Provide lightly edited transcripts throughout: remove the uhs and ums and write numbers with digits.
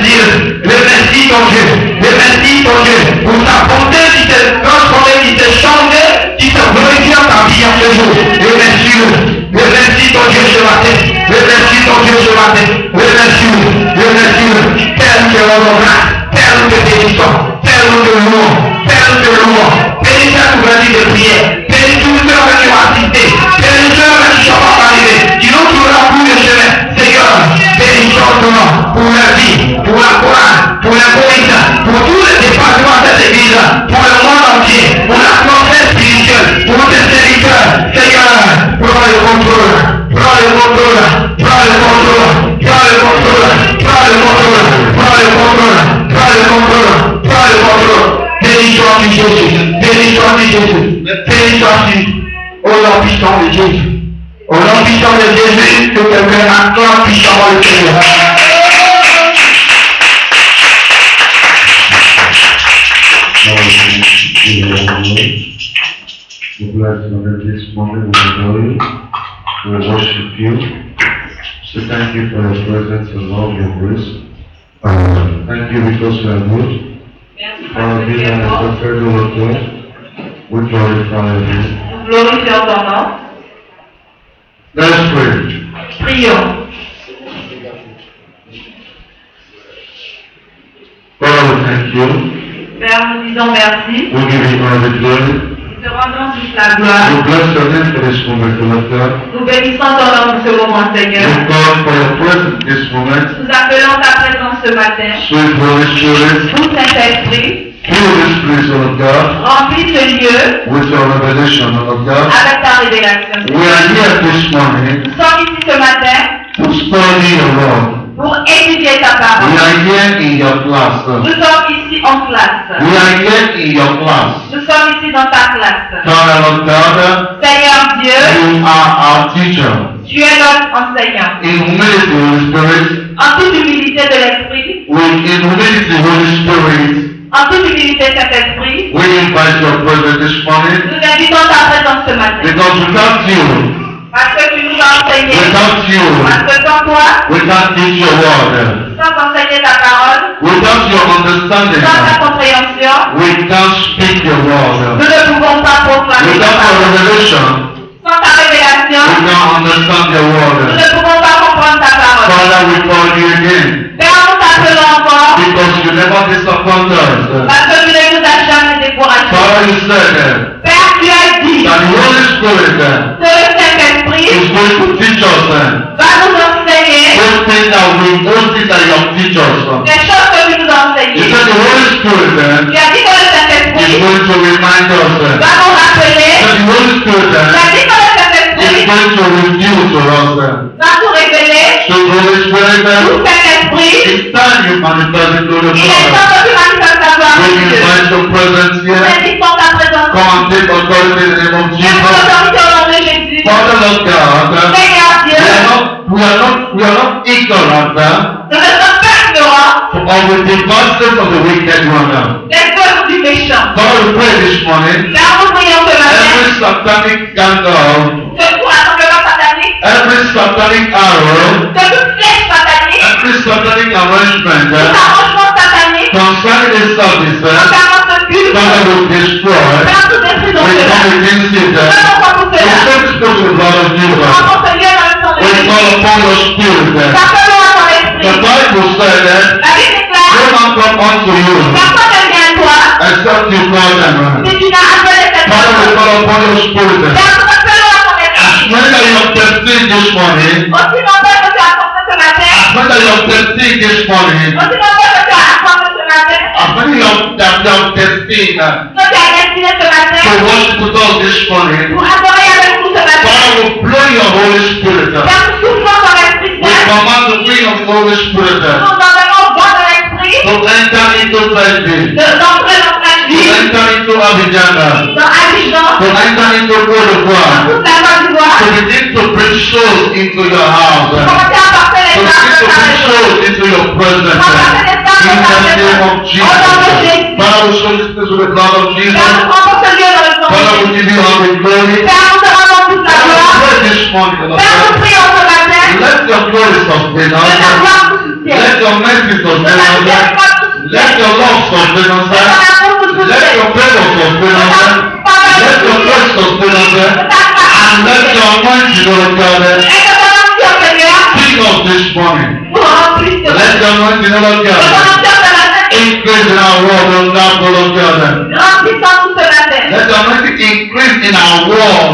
Remercie ton Dieu. Remercie ton Dieu pour ta bonté qui t'est transformée, qui t'est changée, qui te glorifie dans ta vie en ce jour. Remercie-le. Remercie ton Dieu ce matin. Remercie ton Dieu ce matin. Remercie-le. Remercie-le. Père, nous te rendons grâce. Père, nous te bénissons. Père, nous te louons. Père, nous te louons. Bénis cette nouvelle vie de prière. Bénis tous ceux qui ont assisté. Bénis ceux qui sont pas arrivés. Dis-nous tout le bout de chemin. Seigneur, bénissons ton nom pour la vie, pour la courage, pour la police, pour tous les départements de cette église, pour le monde entier, pour l'atmosphère spirituelle, pour tes serviteurs. Seigneur, prends le contrôle. Prends le contrôle. Prends le contrôle. Prends le contrôle. Prends le contrôle. Prends le contrôle. Prends le contrôle. Prends le contrôle. Bénis-toi du Jésus. Bénis-toi du Jésus. Bénis-toi du au nom puissant de Jésus. Au nom puissant de Jésus, que quelqu'un acclame puissamment le Seigneur. We bless you at this moment. We adore you. We worship you. So thank you for your presence and love, your grace. Thank you because you are good. For being an perfect Lord God, we glorify you. Glorifions ton nom. Let's pray. Prions. Father, we thank you. Père, nous disons merci. We give you all the glory. Nous te rendons toute la gloire. We bless your name for this moment, Lord God. Nous bénissons ton nom pour ce moment, Seigneur. We call for your presence this moment. Nous appelons ta présence ce matin. Sweet Holy Spirit, Tout Saint-Esprit, fill this place, Lord God, remplis ce lieu with your revelation, Lord God. avec ta révélation. We are here this morning Nous sommes ici ce matin to study your word. pour étudier ta We parole. are here in your class. Nous sommes ici en classe. We are here in your class. Nous sommes ici dans ta classe. Father, Lord God, Seigneur Dieu, you are our teacher. tu es notre enseignant. In humility, Holy Spirit, En toute humilité de l'esprit, in humility, Holy Spirit, en toute humilité Saint-Esprit, we invite your presence this morning nous invitons ta présence ce matin. because without you, Parce que tu nous as enseigné. without you, Parce que sans toi, we can't teach your word. sans enseigner ta parole, Without your understanding, sans ta compréhension, we can't speak your word. nous ne pouvons pas proclamer ta Without your parole. revelation, Sans ta révélation, we can't understand your nous word. ne pouvons pas comprendre ta parole. Father, we call you again Père, nous t'appelons encore, because you never disappoint us. parce que tu ne nous as jamais découragés. Father, you said Père, tu as dit that the Holy Spirit que le Saint-Esprit is going to teach us va nous enseigner those things that you have teach us. des choses que tu nous as You enseignées. said the Holy Spirit Tu as dit que le is Saint-Esprit going to remind us. va nous rappeler. That the Holy Tu Spirit as dit que le is Saint-Esprit going to reveal to us. va nous révéler. So Holy Spirit, Tout Saint-Esprit, it's time you manifest it to the il est temps Father. que tu manifestes ta gloire We en Dieu. invite your presence Nous here. invitons ta présence. Come and take authority in the name of Nous Jesus. autorité au nom de Jésus. Father, Lord God, Seigneur Dieu, we are not ignorant nous ne sommes pas ignorants of the devices of the wicked one. des œuvres du méchant. God, we pray this morning, Là, nous prions ce matin every satanic candle, que tout rassemblement satanique, every satanic arrow, que toute flèche satanique, every satanic tout arrangement arrangement satanique, concerning this service, concernant ce culte, Father, will destroy. faire tout détruire dans We cela. come against it. Nous allons contre We cela. take the blood of Nous Jesus. avons ce lieu dans le sang de We Jésus. call upon your spirit. Appelons à ton The esprit. Bible said that La Bible déclare, no man come unto you personne ne vient à toi except you call them. si tu n'as appelé cette Father, we personne. call upon your spirit. Père, nous appelons à ton As esprit. many that you have tested this morning, Aussi nombreux que tu as apporté ce matin, as many that you have tested this morning, aussi nombreux que tu as apporté ce matin, as many that you have tested que tu as destiné ce matin, to worship with us this morning, pour adorer avec nous ce matin. Father, we blow your Holy Spirit. Père, nous soufflons dans l'esprit We saint. command the wind of the Holy Spirit Nous ordonnons au vent de l'esprit to enter into Friday, d'entrer dans ta to vie, enter into Abidjan, dans Abidjan, to enter into Côte dans d'Ivoire, toute la Côte d'Ivoire, to begin to bring souls into your house, pour commencer à porter to les begin âmes to de ta bring maison. souls into your presence. In the name of Jesus. Father, we show this place with the blood of Jesus. Père, nous rendons ce lieu dans le sang de Father, we Jésus. give you all the glory. Père, nous te rendons toute la Father, we gloire. pray this morning, Lord Père, nous God. prions ce matin Let your glory sustain que ta us. gloire nous soutienne. Let your mercy Que sustain ta us. miséricorde nous Let soutienne. your love sustain Que us. ton amour nous Let soutienne. your favor sustain us. Let your grace sustain us. And let your anointing, Lord God, Et que ton onction, Seigneur, fill us this morning. nous remplisse ce Let matin. your anointing, Lord Que ton God, onction ce matin increase in our world, Lord God. grandissant tout ce matin. Let your anointing increase in our world.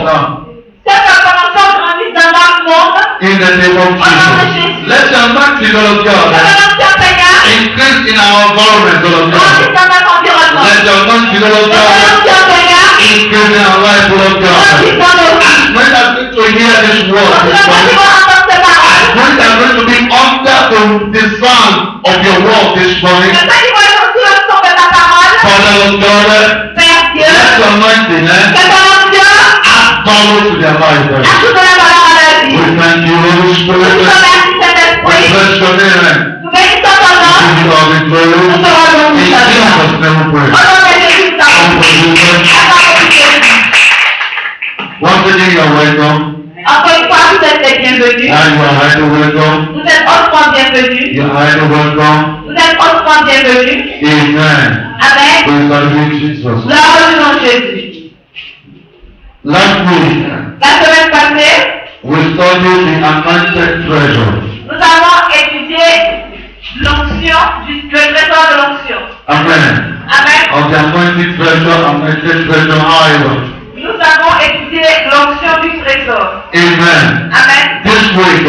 Que ton onction grandisse dans notre monde. In the name of Jesus. Let your anointing, Lord Que God, ton onction, Seigneur, increase in our environment, Lord grandisse God. dans notre environnement. Let your anointing, Lord Que ton God, onction, Seigneur, increase in our life, Lord God. grandisse dans nos vies. When I'm going to hear this word Quand this tu morning, vas entendre ces paroles, when I'm going to be under the sound of your word this morning, que ceux qui vont être sous le son de ta parole, Father, Lord God, Père Dieu, let your anointing que ton onction add power to their life. ajoute de la valeur à la vie. We thank you, Holy Nous te Spirit. remercions, We Saint-Esprit. bless your name. Nous bénissons ton nom. We give you all the glory. Nous te rendons In gloire. Jesus' name we Au pray. nom de Jésus, nous t'avons prié. Once again, you are welcome. Encore une fois, vous êtes les bienvenus. And you are highly welcome. Vous êtes hautement bienvenus. You are highly welcome. Vous êtes hautement bienvenus. Amen. Amen. Praise the Lord Jesus. Gloire au nom de Jésus. Last week, La semaine passée, we studied the anointed treasure. nous avons étudié l'onction, le trésor de l'onction. Amen. Amen. Of the anointed treasure, however. Nous avons étudié l'onction du trésor. Amen. Amen. This week,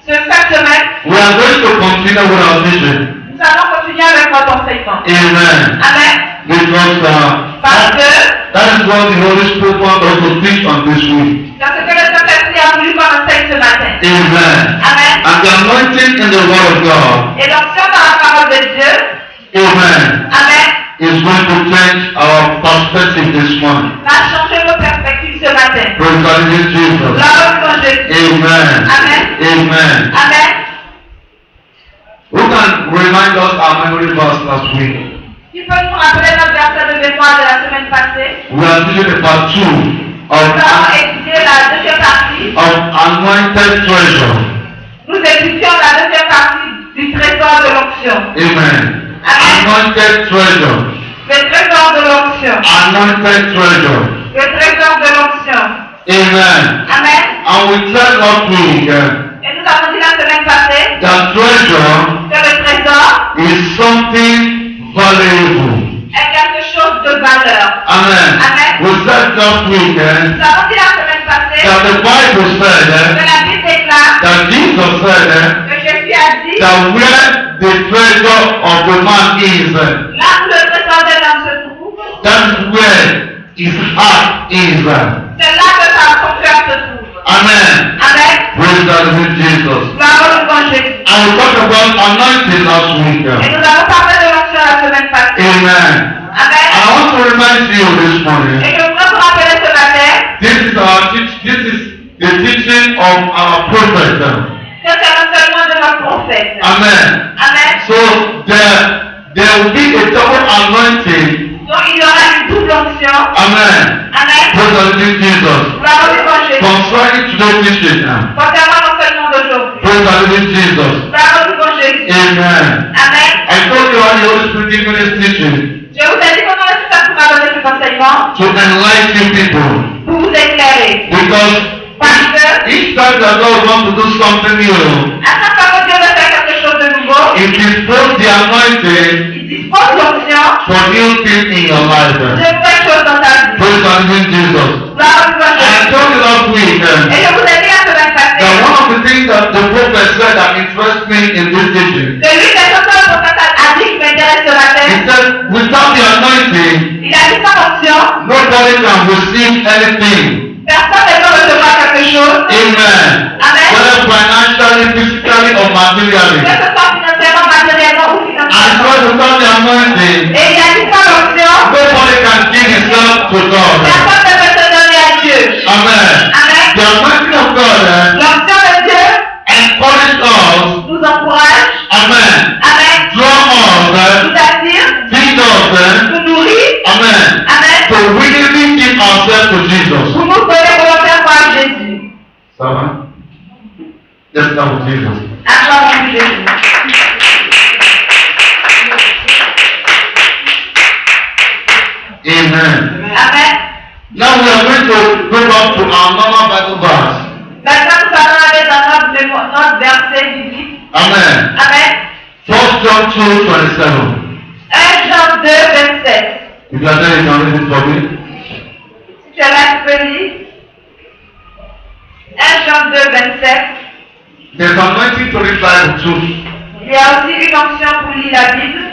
Cette semaine, we are going to continue with our mission. nous allons continuer avec notre enseignement. Amen. Amen. Because Parce que that is what the Holy Spirit wants us to teach on this week. c'est ce que le Saint-Esprit a voulu qu'on enseigne ce matin. Amen. Amen. And the anointing in the Word of God, Et l'onction dans la parole de Dieu, amen, Amen, is going to change our perspective this morning. va changer nos perspectives ce matin. Praise the Lord Jesus. Gloire au nom de Jésus. Amen. Amen. Amen. Amen. Who can remind us our memory verse last week? Tu peux nous rappeler notre verset de mémoire de la semaine passée? We are teaching the part 2 Nous avons étudié la deuxième partie. of anointed treasure. Nous étudions la deuxième partie du trésor de l'onction. Amen. Amen. Anointed treasure. Le trésor de l'onction. Anointed treasure. Le trésor de l'onction. Amen. Amen. And we said last week Et nous avons dit la semaine passée that treasure que le trésor is something valuable. est quelque chose de valeur. Amen. Amen. We said last week Nous avons dit la semaine passée that the Bible que said la Bible déclare that Jesus said que Jésus a dit that where the treasure of the man is, là où le trésor de l'homme se trouve, that's where his heart is. c'est là que son cœur se trouve. Amen. Amen. Praise the Lord Jesus. Gloire au nom de Jésus. And we talked about anointing last week. Et nous avons parlé de l'onction la semaine passée. Amen. And Amen. I want to remind you this morning, Et je voudrais vous rappeler ce matin this is the teaching of our prophet. que c'est l'enseignement de notre prophète. Amen. Amen. So there will be a double anointing. Donc il y aura une double onction. Amen. Amen. Praise the Lord Jesus. Gloire au nom de Jésus. Concerning today's teaching. Concernant l'enseignement d'aujourd'hui. Praise the Lord Jesus. Gloire au nom de Jésus. Amen. Amen. I told you how the Holy Spirit gave me this teaching Je vous ai dit comment le Seigneur m'a donné cet enseignement to enlighten people. pour vous éclairer. Because Parce que each time that God wants to do something new, à chaque fois que Dieu veut faire quelque chose de nouveau, it is both the anointing il dispose l'onction for new things in your life. de nouvelles choses dans ta vie. Praise the Lord Jesus. Gloire au nom de And I Jésus. told you last week Et je vous ai dit la semaine that passée one of the things that the prophet said that interests me in this teaching, que l'une des choses que le prophète a dit qui m'intéresse ce matin, he said, without the anointing, il a dit sans onction, nobody can receive anything. personne ne peut recevoir quelque chose. Amen. Amen. Whether financially, physically, or materially. Que ce soit financièrement, matériellement ou And financièrement. so without the anointing, Et il a dit sans onction, nobody can give himself to God. personne ne peut se donner à Dieu. Amen. Amen. The anointing of God L'onction de Dieu encourages us. nous encourage. Amen. Amen. Draw us. Nous attire. Feed us. Nous nourrit. Amen. Amen. To willingly give ourselves to Jesus. Pour nous donner volontairement à Jésus. Ça va? Let's start with Jesus. Acclamons Jésus. Now we are going to go back to our normal Bible verse. Maintenant, nous allons aller dans notre verset biblique. Amen. Amen. 1 John 2, 27. 1 Jean 2, 27. If you are there, you can read it for me. Si tu es là, tu peux lire. 1 Jean 2, 27. There's anointing to read Bible too. Il y a aussi une onction pour lire la Bible.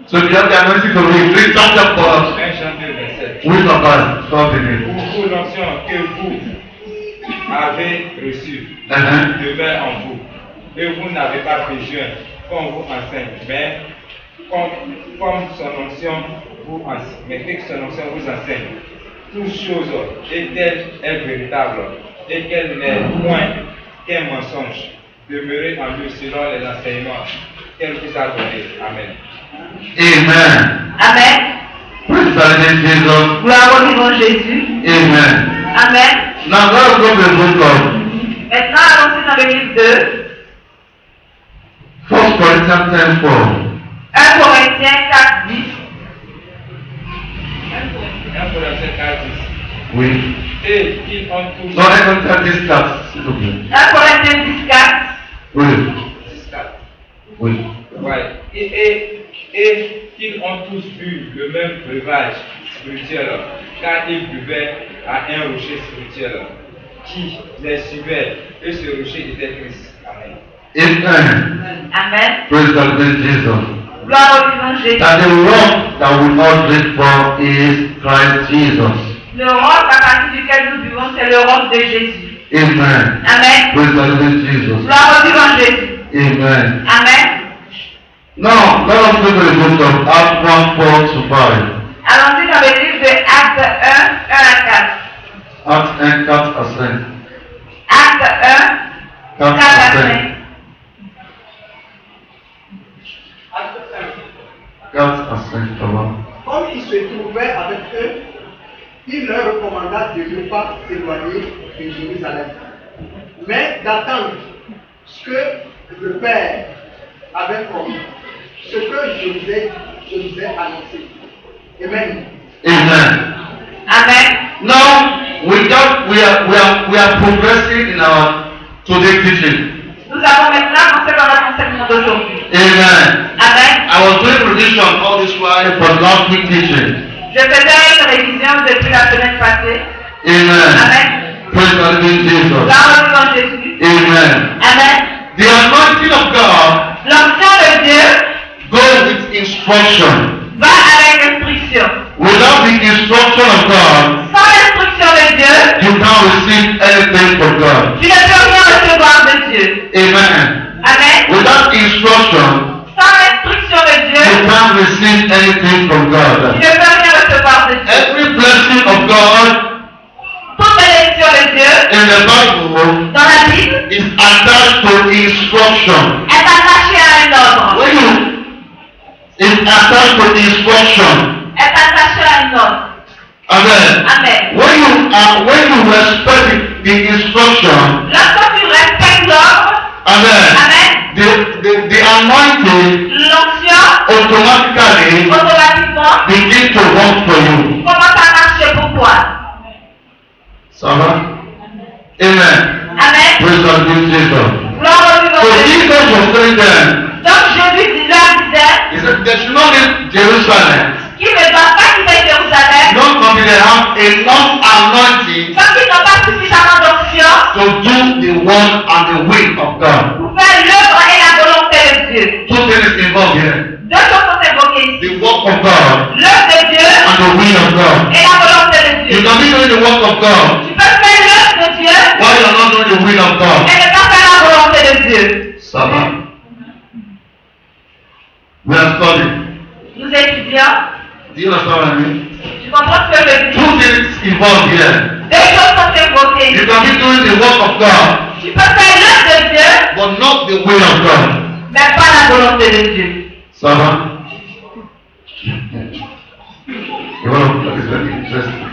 So if you have the anointing to read chapter for us. 1 Jean 2, 27. Oui, papa, stop it. Pour l'onction que vous avez reçue demeure en vous, et vous n'avez pas besoin qu'on vous enseigne, mais comme son onction vous enseigne, mais que son onction vous enseigne toute chose, et qu'elle est véritable, et qu'elle n'est point qu'un mensonge. Demeurez en lui selon les enseignements qu'elle vous a donnés. Amen. Amen. Amen. Praise the Lord Jesus. Gloire au vivant Jésus. Amen. Amen. Now let's go to the book of Maintenant, allons-y dans le livre 2. 1 Corinthians 10, 4. 1 Corinthiens 4, 10. 1 Corinthiens 4, 10. Oui. Et qu'ils ont tous. Non, 1 Corinthiens 10, 4, s'il vous plaît. 1 Corinthiens 10, 4. Oui. 10, 4. Oui. Ouais. Et qu'ils ont tous bu le même breuvage spirituel, car ils buvaient à un rocher spirituel qui les suivait, et ce rocher était Christ. Amen. Amen. Amen. Praise the Lord Jesus. Gloire au vivant Jésus. That the rock that we all drink from is Christ Jesus. Le roc à partir duquel nous vivons, c'est le roc de Jésus. Amen. Amen. Praise the Lord Jesus. Gloire au vivant Jésus. Amen. Amen. Now, let us go to the book of Acts 1, 4 to 5. Allons-y dans le livre de Actes 1, 1 à 4. Acts 1, 4 à 5. Actes 1, 4 à 5. 4 à 5, ça va. Comme il se trouvait avec eux, il leur recommanda de ne pas s'éloigner de Jérusalem, mais d'attendre ce que le Père avait promis, ce que je vous ai annoncé. Amen. Amen. Amen. Now, we are progressing in our today teaching. Nous avons maintenant commencé dans notre enseignement d'aujourd'hui. Amen. Amen. I was doing revision all this while for last week teaching. Je faisais une révision depuis la semaine passée. Amen. Amen. Praise the Lord Jesus. Gloire au vivant Jésus. Amen. Amen. The anointing of God L'onction de Dieu goes with instruction. va avec l'instruction. Without the instruction of God, Sans l'instruction de Dieu, you can't receive anything from God. tu ne peux rien recevoir de Dieu. Amen. Amen. Without instruction, Sans l'instruction de Dieu, you can't receive anything from tu God. ne peux rien recevoir de Dieu. Every blessing of God Toute bénédiction de Dieu in the Bible dans la Bible is attached to instruction. est attachée à un ordre. When you is attached to instruction. Est attachée à un ordre. Amen. Amen. When you respect the instruction, Lorsque tu respectes l'ordre, amen. Amen, The anointing l'onction automatically automatiquement begin to work for you. commence à marcher pour toi. Ça va? Amen. Amen. Praise the Lord Jesus. Gloire au So vivant Jésus. Jesus was saying then, Donc Jésus leur disait he said they should not leave Jerusalem. qu'ils ne doivent pas quitter Jérusalem Not until they have enough anointing tant qu'ils n'ont pas suffisamment d'onction to do the one and the will of God. pour faire l'œuvre et la volonté de Dieu. Two things involved here. Deux choses sont évoquées ici. The work of God L'œuvre de Dieu and the will of God. et la volonté de You Dieu. can be doing the work of God Tu peux faire l'œuvre de Dieu while you are not doing the will of God. et ne pas faire la volonté de Dieu. Ça va? We are studying. Nous étudions. Do you understand what I mean? Tu comprends ce que je dis? Two things involved here. Deux choses sont évoquées You ici. can be doing the work of God, Tu peux faire l'œuvre de Dieu, but not the will of God. mais pas la volonté de Dieu. Ça va? Well, that is very interesting.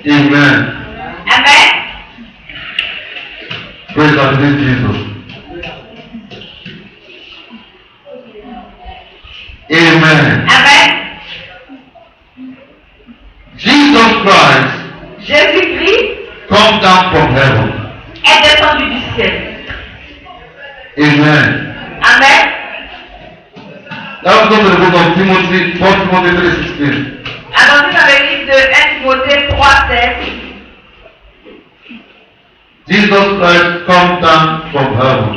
Amen. Amen. Praise the Lord Jesus. Amen. Amen. Jesus Christ Jésus-Christ come down from heaven. est descendu du ciel. Amen. Amen. Now let's go to the book of Timothy, 1 Timothy 3:16. Allons-y dans le livre de 1 Timothée 3:16. Jesus Christ come down from heaven.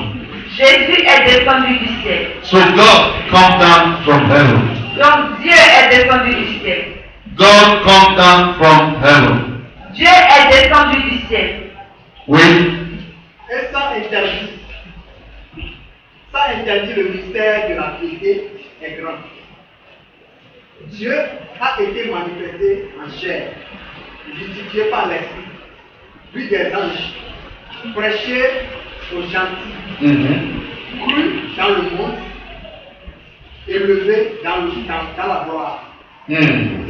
Jésus est descendu du ciel. So God come down from heaven. Donc Dieu est descendu du ciel. God come down from heaven. Dieu est descendu du ciel. Oui. Et ça interdit le mystère de la piété est grand. Dieu a été manifesté en chair, justifié par l'esprit, vu des anges, prêché aux gentils, cru dans le monde, élevé dans la gloire. Amen.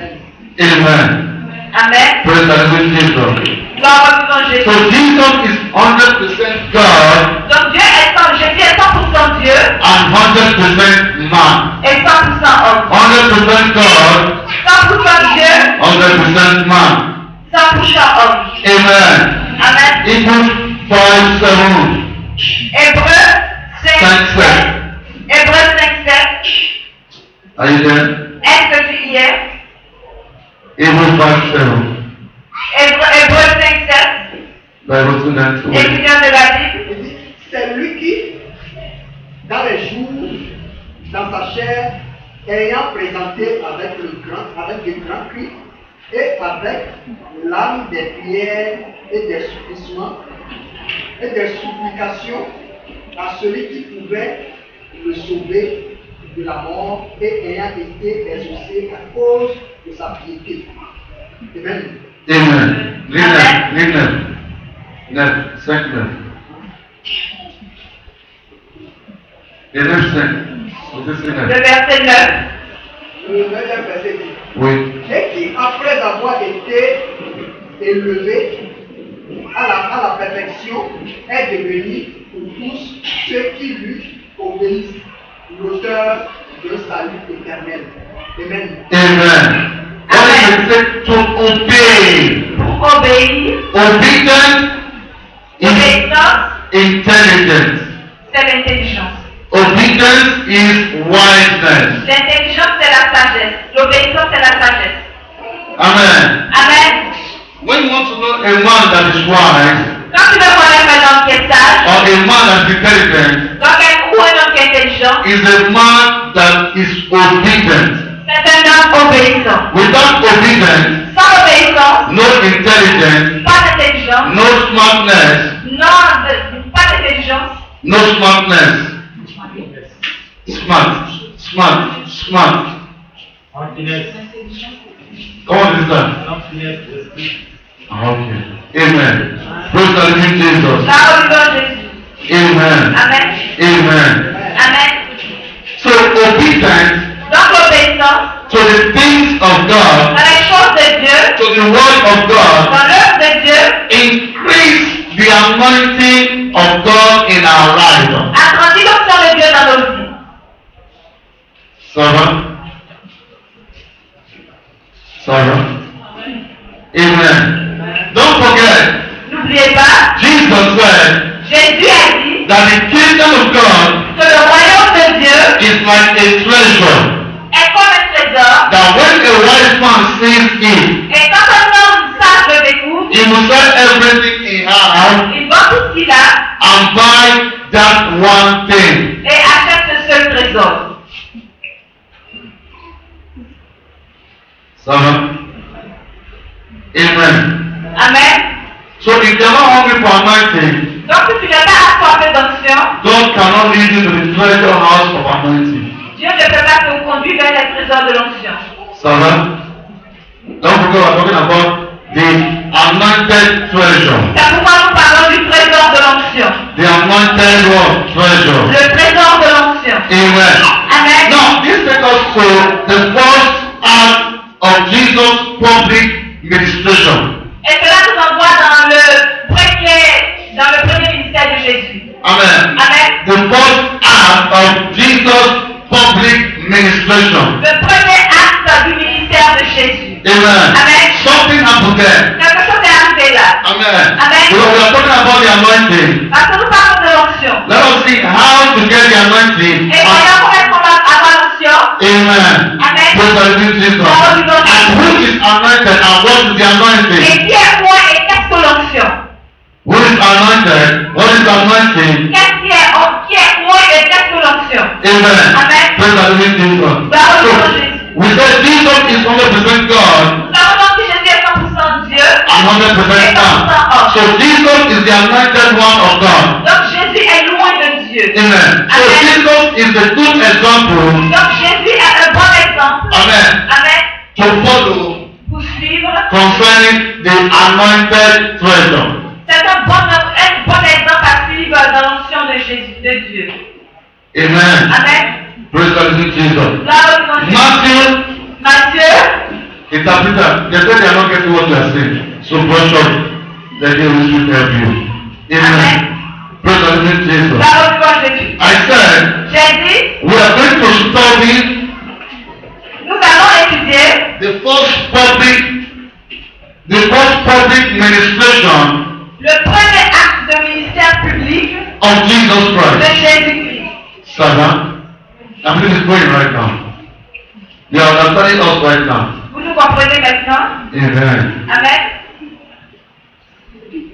Amen. Praise the Lord Jesus. Gloire à Jésus. So Jesus is 100% God Donc Jésus est 100% Dieu and 100% man. et 100% homme. 100% God, 100% Dieu, 100% man. 100% homme. Amen. Amen. Hebrews 5:7. Hébreu 5:7. Hébreu 5:7. Are you there? Est-ce que tu y es? Hebrews 5:7. Hébreu 5:7. Bible students. Étudiant de la Bible. Il dit, c'est lui qui, dans les jours, dans sa chair, ayant présenté avec des grands cris et avec l'âme des prières et des supplications et des supplications à celui qui pouvait le sauver de la mort et ayant été exaucé à cause de sa piété. Amen. Amen. Live 9. 5 9. Et 9, 5. Le verset 9. Le 9e verset dit. Oui. Et qui, après avoir été élevé à la perfection, est devenu pour tous ceux qui lui obéissent, l'auteur de salut éternel. Amen. Amen. What is it said? To obey. Pour obéir. Obedience is Obéissance, intelligence. c'est l'intelligence. Obedience is wiseness. L'intelligence, c'est la sagesse. L'obéissance, c'est la sagesse. Amen. Amen. When you want to know a man that is wise Quand tu veux connaître un homme qui est sage, or a man that is intelligent, ou un homme qui est intelligent, is a man that is obedient. c'est un homme obéissant. Without obedience, Sans obéissance, no intelligence, pas d'intelligence, no smartness, pas d'intelligence, no smartness. Smart. Come on, sister. Okay. Amen. Praise the living Jesus. la religion Jésus. Amen. Amen. Amen. Amen. So obedience Donc l'obéissance, to the things of God, dans les choses de Dieu, to the word of God, dans l'œuvre de Dieu, increase the anointing of God in our lives. agrandit l'onction de Dieu dans nos vies. Sarah. Amen. Don't forget, N'oubliez pas, Jesus said Jésus a dit that the kingdom of God que le royaume de Dieu is like a treasure. est comme un trésor. That when a wise man sees it, Et quand un homme sage le découvre, he will sell everything he has il vend tout ce qu'il a and buy that one thing. et achète ce seul trésor. Sarah. Amen. Amen. So if you are not hungry for anointing, Donc si tu n'es pas assoiffé d'onction, God cannot lead you to the treasure house of anointing. Dieu ne peut pas te conduire vers les trésors de l'onction. Sarah. Don't forget we're talking about the anointed treasure. C'est pourquoi nous parlons du trésor de l'onction. The anointed what? Treasure. Le trésor de l'onction. Amen. Amen. Now, this takes us to the first act of Jesus' public ministration. Et cela nous envoie dans le premier ministère de Jésus. Amen. Amen. The first act of Jesus' public ministration. Le premier acte du ministère de Jésus. Amen. Amen. Something happened there. Quelque chose est arrivé là. Amen. Amen. We are talking about the anointing. Parce que nous parlons de l'onction. Let us see how to get the anointing. Et voyons comment est-ce qu'on va avoir l'onction. Amen. Amen. Praise the living Jesus. And who is anointed and what is the anointing? Et qui est moi et qu'est-ce que l'onction? Who is anointed? What is the anointing? Qui est moi et qu'est-ce que l'onction? Amen. Amen. Praise the living Jesus. Parole So, de Jésus. we said Jesus is 100% God Nous avons donc dit Jésus est 100% Dieu and 100% et 100% man. homme. So Jesus is the anointed one of God. Donc Jésus est loin de Dieu. Amen. So Amen. Jesus is a good example. Donc Jésus est un bon exemple. Amen. Amen. To follow Pour suivre. concerning the anointed treasure. C'est un bon exemple à suivre dans l'onction de Jésus, de Dieu. Amen. Amen. Praise the living Jesus. Là où nous Matthew, Matthieu, interpreter, they say they are not getting what you are saying. So brush up. Let the Holy Spirit help you. Amen. Praise the living Jesus. là où nous Jésus. I said, J'ai dit, we are going to study nous allons étudier the first public ministration le premier acte de ministère public of Jesus de Christ. Jésus-Christ. Sarah, I'm going to going right now. You are understanding us right now. Vous nous comprenez maintenant? Amen. Amen.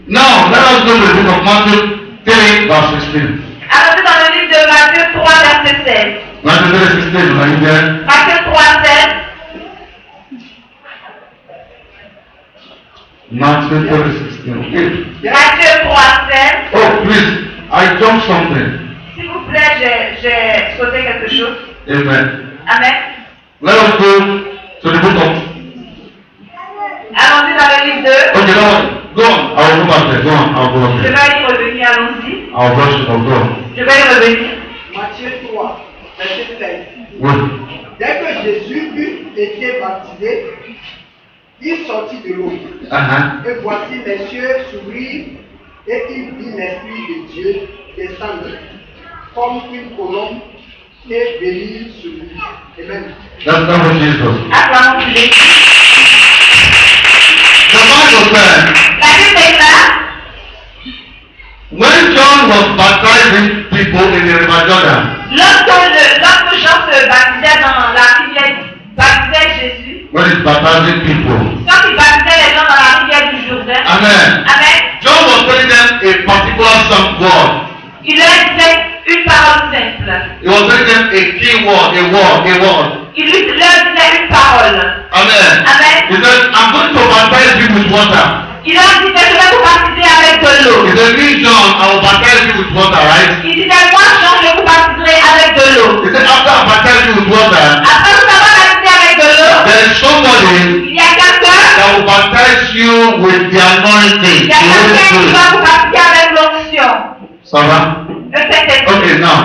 Now, let us go to the book of Matthew 3, verse 16. Allons-y dans le livre de Matthieu 3, verset 16. Matthew 3, 16, are you there? Matthieu 3, 16. Matthew 3, 16. Okay. Matthieu 3, 16. Oh, please, I jumped something. S'il vous plaît, j'ai sauté quelque chose. Amen. Amen. Let us go to the book of. Allons-y dans le livre 2. Okay, now, go on. I will go back there. Go on. I'll go Je back vais there. y revenir, allons-y. I'll brush it. I'll go. Je vais y revenir. Matthieu 3, verset 16. Wait. Dès que Jésus eut été baptisé, il sortit de l'eau. Uh-huh. Et voici les cieux s'ouvrirent et il vit l'Esprit de Dieu descendre comme une colombe et venir sur lui. Amen. That's not what Jesus. Acclamons Jésus. The Bible said, La Bible déclare, when John was baptizing people in the river Jordan, lorsque Jean se baptisait dans la rivière, baptisait Jésus, when he's baptizing people, quand il baptisait les gens dans la rivière du Jourdain, amen. Amen, John was telling them a particular some word. il leur disait une parole simple. He was telling them a key word, a word. Il leur disait une parole. Amen. Amen. He said, I'm going to baptize you with water. Il leur disait, je vais vous baptiser avec de l'eau. He said, me, John, I will baptize you with water, right? Il disait, moi, Jean, je vous baptiserai avec de l'eau. He said, after I baptize you with water, Après vous avoir baptisé avec de l'eau, there is somebody il y a quelqu'un that will baptize you with the anointing, Il y a the Holy quelqu'un qui Spirit. va vous baptiser avec l'onction. Ça va? Le Saint-Esprit. Okay, now.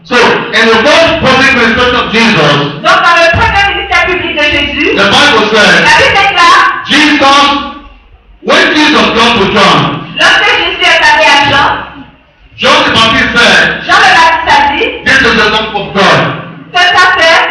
So, in the first public ministration of Jesus, Donc, dans le premier ministère public de Jésus, the Bible la says, Bible déclare, when Jesus got to John, lorsque Jésus est allé à Jean, John the Baptist said, Jean le Baptiste a dit, this is the lamp of God. que ça fait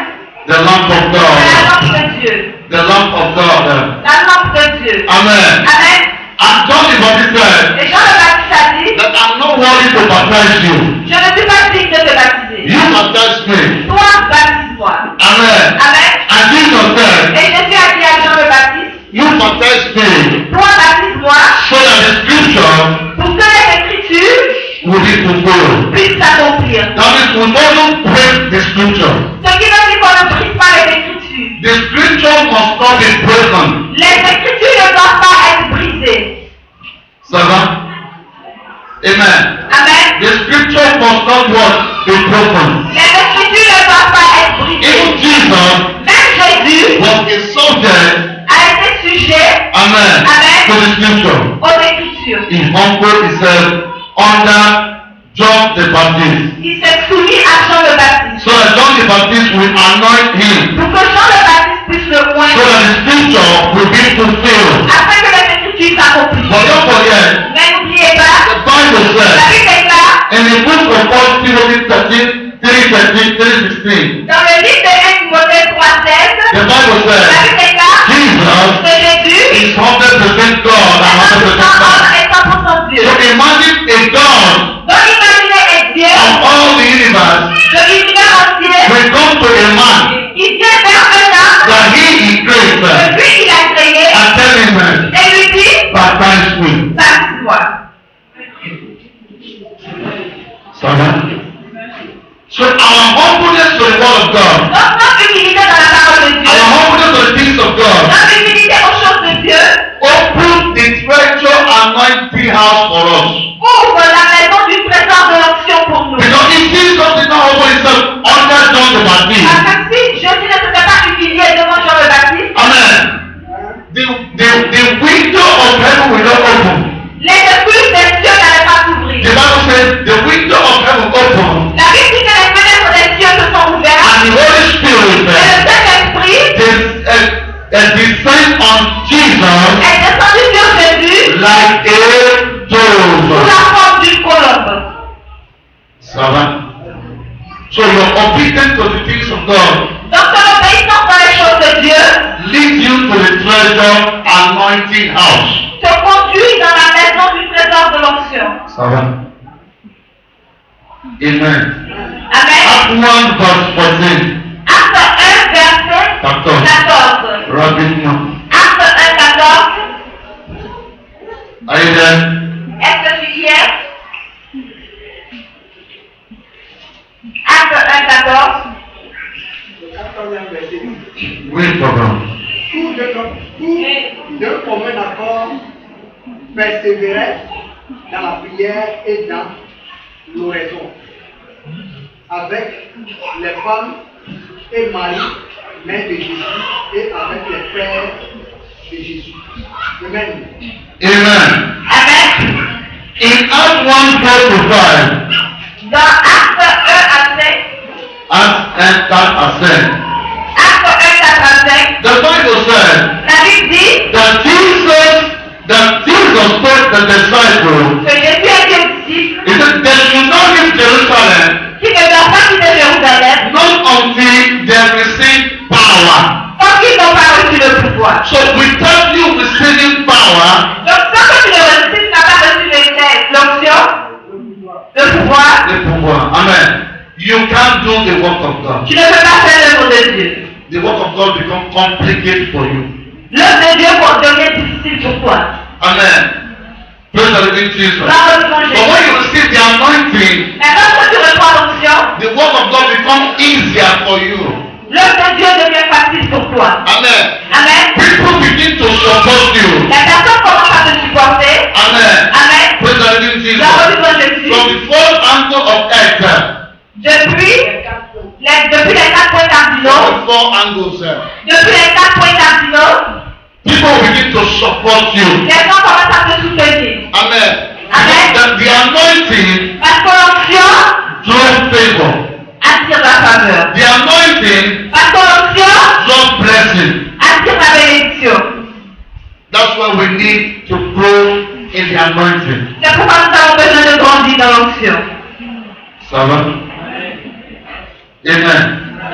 The lamp of la God. lampe de Dieu. The lamp of God. La lampe de Dieu. Amen. Amen. And John the Baptist said, Et Jean le Baptiste a dit, that I'm not worthy to baptize you. je ne suis pas digne de te baptiser. You baptize me. Toi, baptise-moi. Amen. Amen. And Jesus said, Et Jésus a dit à Jean le Baptiste, you baptize me toi, baptise-moi, so that the scripture pour que les Écritures will be fulfilled. puissent s'accomplir. That means we don't break the scripture. Ce qui veut dire qu'on ne brise pas les Écritures. The scripture must not be broken. Les Écritures ne doivent pas être brisées. Ça va? Amen. Amen. The scripture must not what? Be broken. Les Écritures ne doivent pas être Even brisées. Jesus Même Jésus was a subject, a été sujet amen, Amen. to the scripture. aux Écritures. He humbled himself under John the Baptist. Il s'est soumis à Jean le Baptiste. So that John the Baptist will anoint him. Pour que Jean le Baptiste puisse le So that oindre. the scripture will be fulfilled. Afin que les Écritures s'accomplissent. But don't forget, Mais n'oubliez pas, the Bible la says Bible déclare, in the book of 1 Timothy 13, 3:16, dans le livre de 1 homme et 100% Dieu. So imagine a God Donc imaginez un Dieu of all the universe de l'univers entier will come to a man qui vient vers un homme that he created que lui il a créé and tell him, et lui dit, baptize me. baptise-moi. So our humbleness to the word of God, Donc notre humilité dans la parole de Dieu, our humbleness to the things of God, notre humilité aux choses de Dieu, open the treasure anointing house for us. ouvre la maison du trésor de l'onction pour nous. Because if Jesus did not humble himself under John the Baptist, Parce que si Jésus ne s'était pas humilié devant Jean le Baptiste, amen, the window of heaven will not open. les deux des cieux n'allaient pas s'ouvrir. The Bible says the window of heaven opened La Bible dit que les fenêtres des cieux se sont ouvertes and the Holy Spirit et le Saint-Esprit descend on Jesus est descendu sur Jésus like a sous dove. la forme d'une colombe. So your obedience to the things of God Donc ton obéissance dans les choses de Dieu leads you to the treasure anointing house. te conduit dans la maison du trésor de l'onction. Amen. Amen. Act 1 verse 14. Acte 1, verset 14. 14. Rapidement. Acte 1, 14. Are you there? Est-ce que tu y es? Acte 1, 14. Le 14e verset. Oui, programme. Tous d'un commun accord persévéraient dans la prière et dans l'oraison, avec les femmes et Marie, mère de Jésus, et avec les frères de Jésus. Amen. Amen. Amen. In Act 1 4 to 5, Dans Acte 1 à 5, Acts 1 4 à 5, Acte 1, 4 à 5, the Bible said la Bible dit that Jesus told the disciples, que Jésus a dit aux disciples he said, they should not leave Jerusalem qu'ils ne doivent pas quitter Jérusalem not until they receive power. tant qu'ils n'ont pas reçu le pouvoir. So without you receiving power, Donc tant que tu ne reçus, tu n'as pas reçu l'onction, le pouvoir, amen, you can't do the work of God. tu ne peux pas faire l'œuvre de Dieu. The work of God becomes complicated for you. L'œuvre de Dieu va devenir difficile pour toi. Amen. Praise the living Jesus. Gloire au Seigneur But Jésus. when you receive the anointing, Mais lorsque tu reçois l'onction, the work of God becomes easier for you. l'œuvre de Dieu devient facile pour toi. Amen. Amen. People begin to support you. La personne commence à te supporter. Amen. Amen. Praise the living Jesus. Gloire au Seigneur Jésus. From the fourth angle of earth, Depuis les 4 points cardinaux, the four angles, depuis les 4 points cardinaux, people begin to support you. les gens commencent à te soutenir. Amen. Amen. The anointing Parce que l'onction draws favor. attire la faveur. The anointing Parce que l'onction draws blessing. attire la bénédiction. That's why we need to grow in the anointing. C'est pourquoi nous avons besoin de grandir dans l'onction. Ça va? Amen.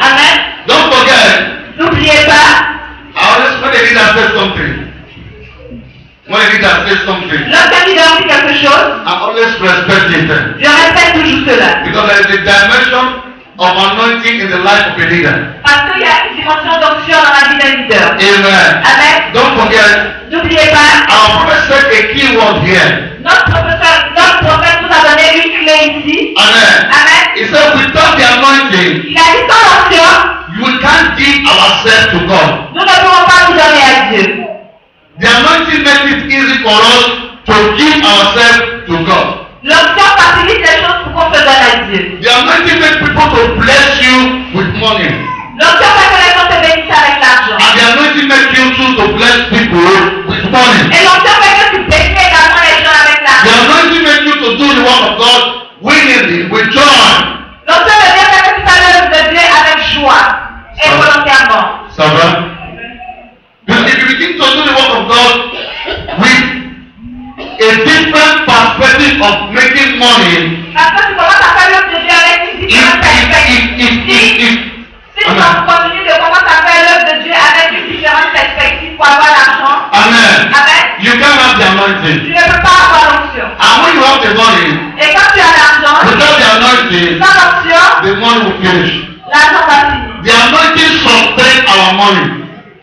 Amen. Don't forget, N'oubliez pas, when the leader says something, lorsqu'un leader dit quelque chose, I always respect it. je respecte toujours cela. Because there is a dimension of anointing in the life of a leader. Parce qu'il y a une dimension d'onction dans la vie d'un leader. Amen. Amen. Don't forget, N'oubliez pas, our prophet said a key word here. notre prophète nous a donné une clé ici. Amen. Amen. He said, without the anointing, Il a dit sans l'onction, we can't give ourselves to God. nous ne pouvons pas nous donner à Dieu. The anointing makes it easy for us to give ourselves to God. L'onction facilite les choses pour qu'on se donne à Dieu. The anointing makes people to bless you with money. L'onction fait que les gens te bénissent avec l'argent. And the anointing makes you too to bless people with money. Et l'onction fait que tu bénis également les gens avec The l'argent. anointing makes you to do the work of God willingly, with joy. L'onction veut dire que tu fais l'œuvre de Dieu avec joie et volontairement. Ça va? Because if you begin to do the work of God with a different perspective of making money, Parce que tu commences à faire l'œuvre de Dieu avec une différente perspective. Si tu continues de commencer à faire l'œuvre de Dieu avec une différente perspective pour avoir l'argent, Amen. Amen, You can't have the anointing. anointing. Tu ne peux pas avoir l'onction. And when you have the money, Et quand tu as l'argent, without the anointing, sans l'onction, the money will finish. l'argent va finir. The anointing sustains our money.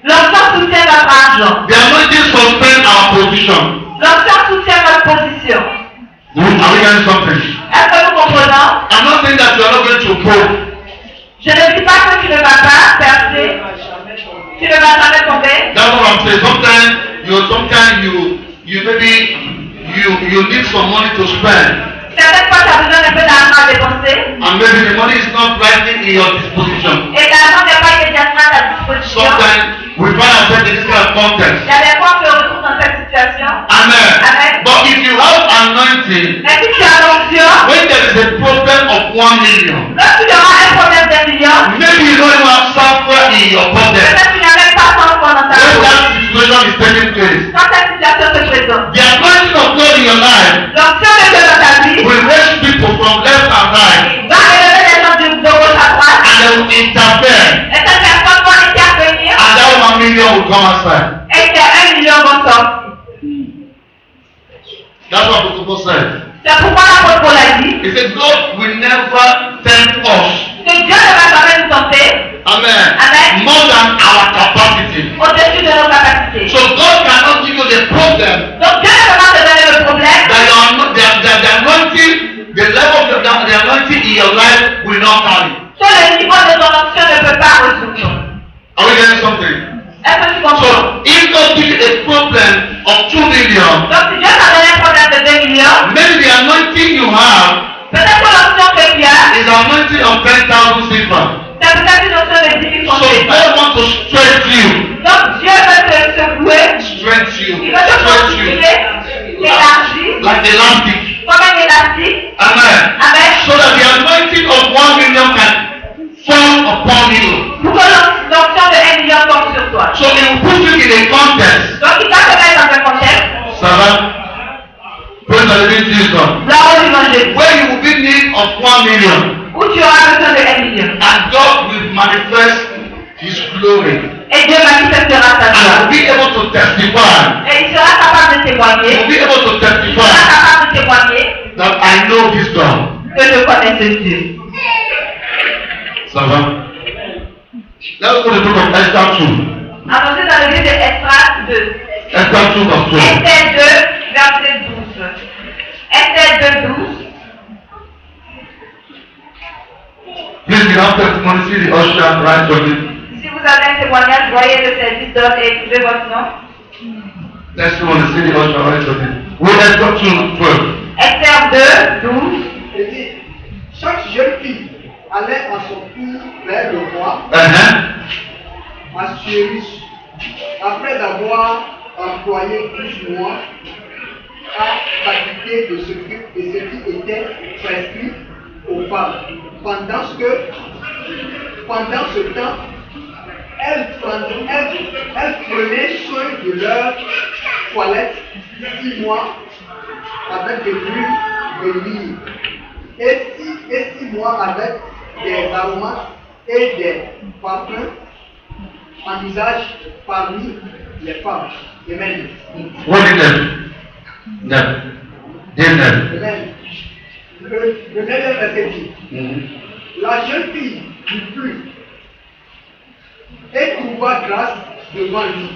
L'onction soutient notre argent. The anointing sustains our position. L'onction soutient notre position. Are we getting something? Est-ce que nous comprenons? I'm not saying that you are not going to grow. Je ne dis pas que tu ne vas pas percer. Tu ne vas jamais tomber. That's what I'm saying. Sometimes you maybe you need some money to spend. Certaines fois, tu as besoin d'un peu d'argent à dépenser. And maybe the money is not rightly in your disposition. Et l'argent n'est pas immédiatement à ta disposition. Sometimes we find ourselves in this kind of context. Il y a des fois qu'on se retrouve dans cette situation. Amen. Amen. But if you have anointing, Mais si tu as l'onction, when there is a problem of 1 million, lorsque tu auras un problème d'1 million, maybe you don't even have software in your pocket. peut-être tu n'as même pas 100 francs dans ta When poche. that situation is taking place, Quand cette situation se présente, the anointing of God in your life l'onction de Dieu dans ta vie will raise people from left and right, va élever les gens de gauche à droite. and they will interfere, Et cette personne va intervenir and that 1 million will come outside. et que 1 million vont sortir. That's what Protocol said. C'est pourquoi l'apôtre Paul a dit He said, God will never tempt us. que Dieu ne va jamais nous tenter Amen. Amen. More than our capacity. au-dessus de nos capacités. So God cannot give you the problem Donc Dieu ne peut pas te donner le problème. that the anointing, the level of the anointing in your life will not carry. Que le niveau de ton onction ne peut pas résoudre. Are we getting something? Est-ce que tu comprends? So if God gives you a problem of 2 million, Donc si Dieu t'a donné un problème de 2 millions, maybe the anointing you have peut-être que l'onction que tu as, is the anointing of 10,000 silver. c'est peut-être une onction de 10 000 So francs. God wants to stretch you. Donc Dieu veut te secouer, Stretch you. il veut te Stretch you. constituer, t'élargir, Like elastic. comme un élastique. Amen. Amen. So that the anointing of 1 million can fall upon you. Pour que l'onction de 1 million tombe sur toi. So it will put you in a context. Donc il va te mettre dans un contexte, Ça va? Praise the living Jesus. là où tu manges, Where you will be in need of 1 million. où tu auras besoin de 1 million. And God will manifest His glory. Et Dieu manifestera sa And will gloire. be able to testify. Et il sera capable de témoigner. Will be able to Il sera testify capable de témoigner that I know this God. que je connais ce Dieu. Ça va? Let's go to the book of Esther 2. Allons-y dans le livre de Esdras 2. Esther 2 verse 12. Esther 2, verset 12. Esther 2, 12. Please, you have testimony, see the usher right on it. Si vous avez un témoignage, voyez le service d'ordre et écrivez votre nom. Testimony, see the usher right on it. Read Esther 2 12. Esther 2, 12. Il dit, chaque jeune fille allait à son tour vers le roi, Assuérus, après avoir employé 12 mois à s'acquitter de ce qui était prescrit aux femmes. Pendant ce temps, elles prenaient soin de leur toilette 6 mois avec des huiles de l'huile et 6 mois avec des aromates et des parfums en usage parmi les femmes. Amen. What is that? Amen. Amen. Le 9e verset dit, la jeune fille lui plut et trouva grâce devant lui.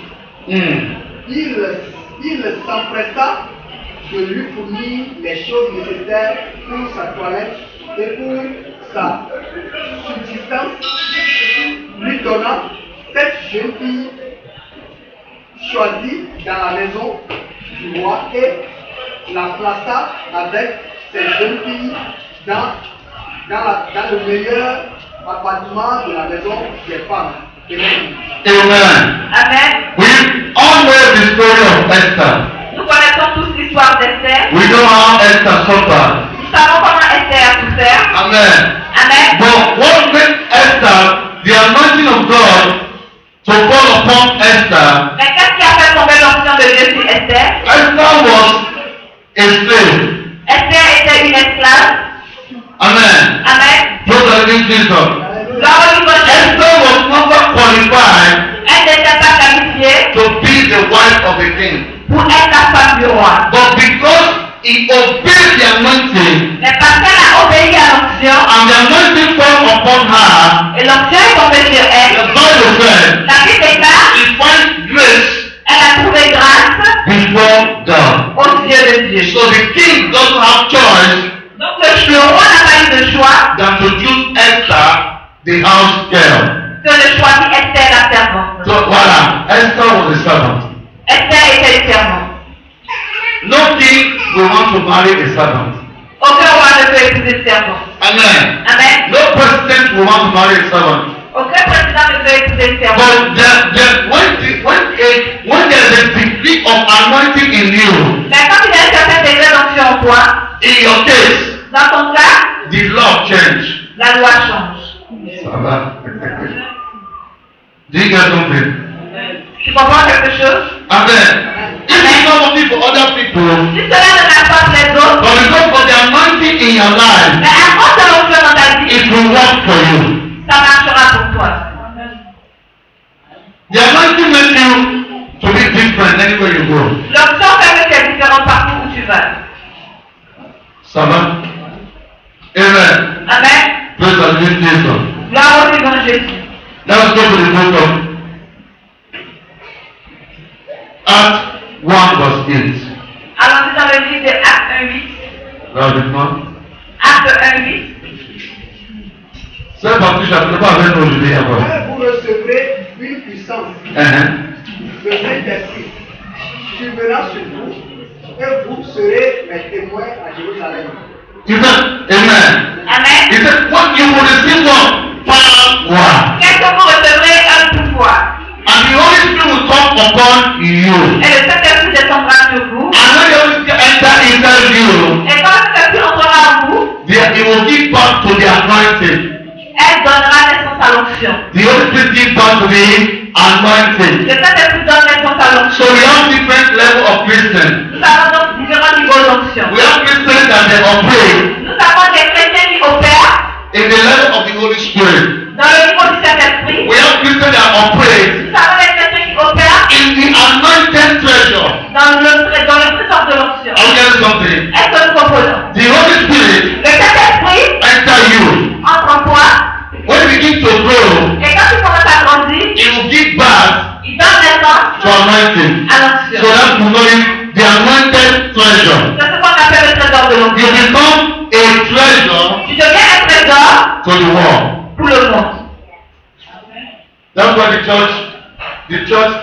Il s'empressa de lui fournir les choses nécessaires pour sa toilette et pour sa subsistance, lui donnant cette jeune fille choisie dans la maison du roi et la plaça avec ces jeunes filles dans le meilleur appartement de la maison des femmes. Amen. Amen. Amen. We all know the story of Esther. Nous connaissons tous l'histoire d'Esther. We know how Esther suffered. Nous savons comment Esther a souffert. Amen. Amen. But what made Esther, the anointing of God, to fall upon Esther? Mais qu'est-ce qui a fait tomber l'onction de Dieu sur Esther? Esther was a slave. Esther était une esclave. Amen. Amen. Praise the living Jesus. Gloire au niveau de Esther was never qualified Elle n'était pas qualifiée to be the wife of a king. pour être la femme du roi. But he obeyed the anointing, Mais parce qu'elle a obéi à l'onction, and the anointing fell upon her, et l'onction est tombée sur the elle, Bible said, la Bible déclare, he finds grace elle a trouvé grâce before God. aux yeux de Dieu. So the king doesn't have choice Donc le roi n'a pas eu de choix than to choose Esther, the house girl. que de choisir Esther la servante. So voilà, Esther was a servant. Esther était une servante. No king will want to marry a servant. Aucun roi ne peut épouser une servante. Amen. Amen. No president will want to marry a servant. Aucun président ne peut épouser une servante. But when there's a degree of anointing in you, Mais quand il y a un certain degré d'onction en toi, in your case, dans ton cas, the law change. la loi change. Ça va? Do you get something? Tu comprends quelque chose? Amen. If it's not only for other people, Si cela ne marche pas pour les autres, but because for the anointing in your life, mais à cause de l'onction dans ta vie, it will work for you. ça marchera pour toi. The anointing makes you to be different anywhere you go. L'onction fait que tu es différent partout où tu vas. Ça va? Amen. Amen. Praise the Lord Jesus. Gloire au Seigneur Jésus. Let us go to the book of Acts 1 verse 8. Allons-y dans le livre de Actes 1:8. Rapidement. Actes 1:8. C'est parce que je ne pas avec nos jubilés avant. Mais vous recevrez une puissance. Le Saint-Esprit subira sur vous et vous serez mes témoins à Jérusalem. He said, Amen. Amen. He said, what you will receive one power. Qu'est-ce que vous recevrez un pouvoir? And the Holy Spirit will come upon you. Et le Saint-Esprit descendra sur vous. And when the Holy Spirit enter inside you, Et quand le Saint-Esprit entrera en vous, he will give back to the anointing. elle donnera naissance à l'onction. The Holy Spirit gives back to the anointing. Le Saint-Esprit donne naissance à l'onction. So we have different level of Christians. Nous avons donc différents niveaux d'onction. We have Christians that they operate Nous avons des chrétiens qui opèrent in the level of the Holy Spirit. dans le niveau du Saint-Esprit. We have Christians that operate Nous avons des chrétiens qui opèrent in the anointed treasure. dans le trésor de l'onction. Are you getting something? Est-ce que nous comprenons? The Holy Spirit Le Saint-Esprit enter you. entre en toi. When you begin to grow, Et quand tu commences à grandir, it will give back il donne naissance to anointing. à So l'onction. that you know it, the anointed treasure. C'est ce qu'on appelle le trésor de You l'onction. become a treasure Tu deviens un trésor to the world. pour le monde. That's why the church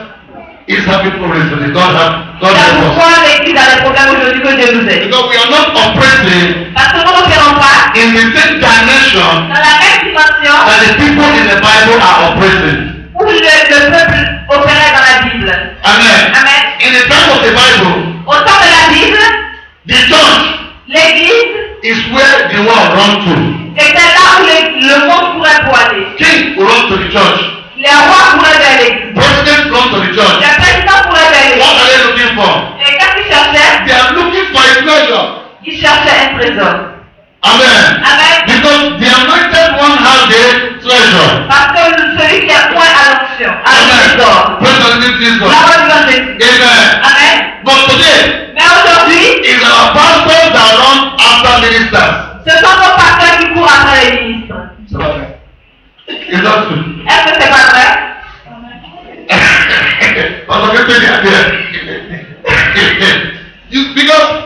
is having problems today. God C'est help us. pourquoi l'Église a des problèmes aujourd'hui que Dieu nous aide. Because we are not operating Parce que nous n'opérons pas in the same dimension dans la même dimension that the people in the Bible are operating. où le peuple opérait dans la Bible. Amen. Amen. In the time of the Bible, Au temps de la Bible, the church l'Église is where the world runs to. était là où le monde courait pour aller. King will run to the church. Les rois couraient vers l'Église. Presidents run to the church. Les présidents couraient vers What l'Église. are they looking for? Et quand ils cherchaient, They are looking for a treasure. ils cherchaient un trésor. Amen. Amen. Because the anointed one has the treasure. Parce que celui qui a point à l'onction, a le trésor. Praise the Lord Jesus. La voix de Jésus. Amen. Amen. But today, Mais aujourd'hui, it's our pastors that run after ministers. ce sont nos pasteurs qui courent après les ministres. Is that true? Est-ce que c'est pas vrai? Because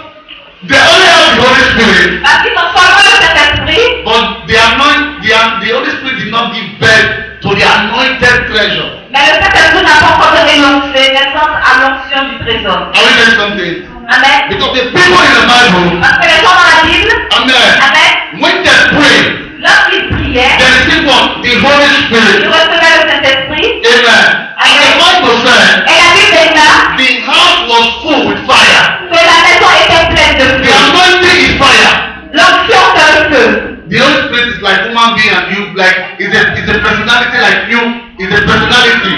they only have the Holy Spirit, Parce qu'ils ont seulement le Saint-Esprit, but the Holy Spirit did not give birth to the anointed treasure. mais le Saint-Esprit n'a pas encore donné naissance à l'onction du trésor. Are we getting something? Amen. Because the people in the Bible, Parce que les gens dans la Bible, amen, Amen, when they pray, lorsqu'ils priaient, they receive what? The Holy ils Spirit. recevaient le Saint-Esprit. Amen. And the Bible said, Et la Bible déclare the house was full with fire. que la maison était pleine de The feu. anointing is fire. L'onction c'est le feu. The Holy Spirit is like human being and you, like, is a personality like you, is a personality.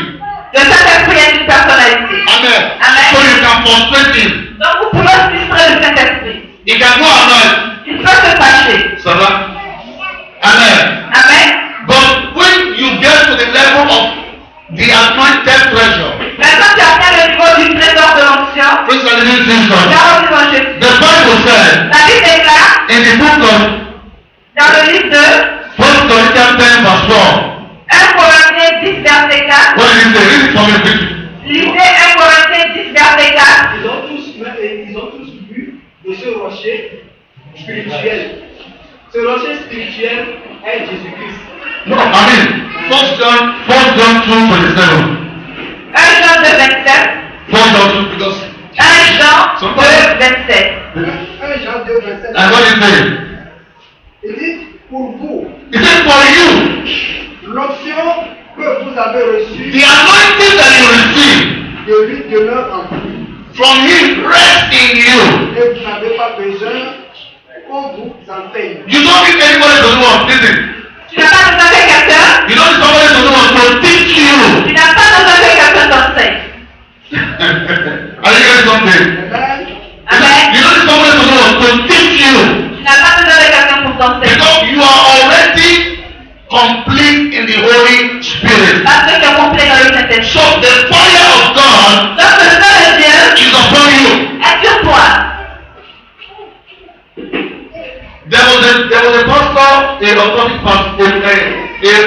Le Saint-Esprit est une personnalité. Amen. Amen. So you can frustrate him. Donc vous pouvez frustrer le Saint-Esprit. He can go anoint. Il peut se fâcher. Ça va? Amen. Amen. But when you get to the level of the anointed treasure, Mais quand tu atteins le niveau du Dans le livre de 1 Corinthians 10 verse 4. 1 Corinthiens 10, verset 4. What is it? Read it from your Bible. Lisez 1 Corinthiens 10, verset 4. Ils ont tous bu de ce rocher spirituel. Ce rocher spirituel est Jésus-Christ. No, I mean, 1 John 2:27. 1 Jean 2, 27. 1 John 2, because 1 Jean 2, 27. 1 Jean 2, 27. and what is it? Il dit, pour vous, It says for you, l'onction que vous avez reçue the anointing that you receive de lui demeure en vous. from him rest in you. Et vous n'avez pas besoin qu'on vous enseigne. You don't need anybody to do what. Listen. Tu n'as pas besoin de quelqu'un. You don't need somebody to do what to teach you. Tu n'as pas besoin de quelqu'un t'enseigne. Are you getting something? Amen. Amen. You don't need somebody to do what to teach you. Tu n'as pas besoin de quelqu'un pour t'enseigner. Because you are already complete in the Holy Spirit. Parce que tu es complet dans le Saint-Esprit. So the fire of God Donc le feu de Dieu is upon you. est sur toi. There was a pastor, a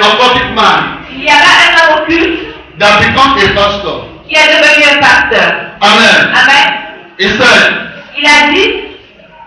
occultic man Il y avait un homme occulte that became a pastor. qui est devenu un pasteur. Amen. Amen. He said, Il a dit,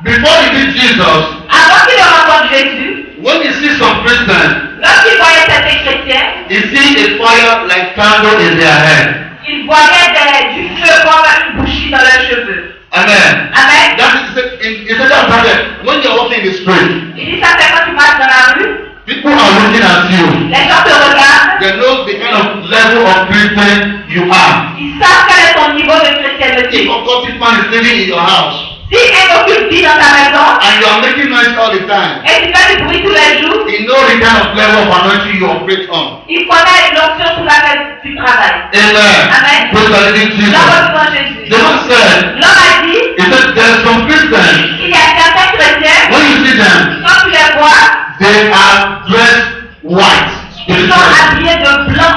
before he meet Jesus, avant qu'il ne rencontre Jésus, when he sees some Christians, lorsqu'il voyait certains chrétiens, he sees a fire like candle in their head. il voyait du feu comme une bougie dans leurs cheveux. Amen. Amen. That is, he said that when you're walking in the spirit, Il dit ça c'est quand tu marches dans la rue, people are looking at you. les gens te regardent, They know the kind of level of Christian you are. ils savent quel est ton niveau de If chrétienté. a occultic man is living in your house Si un occulte vit dans ta maison and you are making noise all the time, et tu fais du bruit tous les jours, he knows the kind of level of anointing you operate on. il connaît l'onction sous laquelle tu travailles. Amen. Amen. Praise the living Jesus. L'homme devant Jésus. The man said, L'homme a dit, he said, there's some Christians, il y a certains chrétiens, when you see them, quand tu les vois, they are dressed white ils sont spiritually. habillés de blanc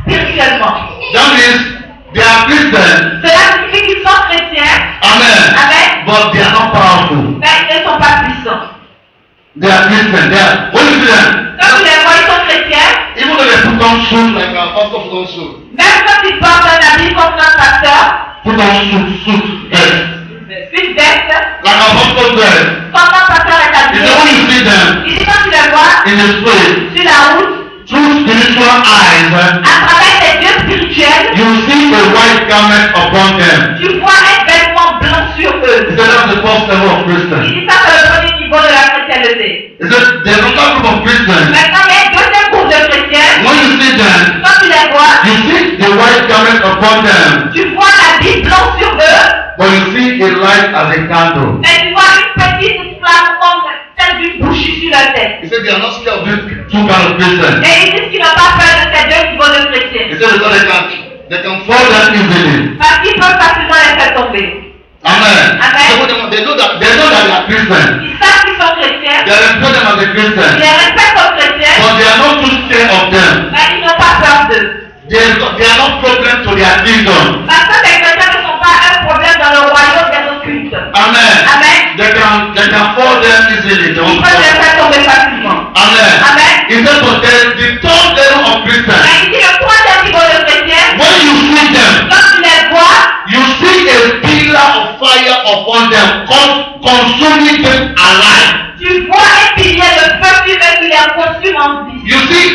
spirituellement. That means they are Christians. Cela signifie qu'ils sont chrétiens, Amen. Amen, But they are not powerful. mais ils ne sont pas puissants. They are Christians. They are, when you see them, Quand tu les vois, ils sont chrétiens, even though they put on suit like our pastor put on suit, même quand ils portent un habit comme notre pasteur, put on suit, vest, une veste, like our pastor dress. comme notre pasteur est He habillé, said when you see them il dit quand tu les vois in the spirit, sur la route, through spiritual eyes, à travers tes yeux spirituels, you see a white garment upon them. tu vois un vêtement blanc sur He eux. said that's the first level of Il Christian. dit ça c'est le premier niveau de la chrétienté. He said there's another group of Christians. Maintenant, il y a un deuxième groupe de chrétiens. When you see them, Quand tu les vois, you see the white garment upon them, tu vois l'habit blanc sur eux, but you see a light as a candle. mais tu vois une petite flamme comme celle d'une bougie sur la tête. He said they are not scared of these two kind of Christians. Et ils disent qu'ils n'ont pas peur de ces deux niveaux de chrétiens. He said because they can fall down easily. Parce qu'ils peuvent facilement les faire tomber. Amen. Amen. So they know that they are Christians. Ils savent qu'ils sont chrétiens, They respect them as a ils Christian, les respectent comme chrétiens, but they are not too scared of them. mais ils n'ont pas peur d'eux. They are not problem to their kingdom. Parce que les chrétiens ne sont pas un problème dans le royaume des occultes. Amen. Amen. They can fall them easily. They Ils won't peuvent les fall. faire tomber facilement. Amen. Amen. He said, but the third level of Christians, Mais il dit le troisième niveau de chrétiens, when you see them, quand tu les vois, you see a pillar of fire upon them, consuming them alive. tu vois un pilier de feu qui les consume en vie.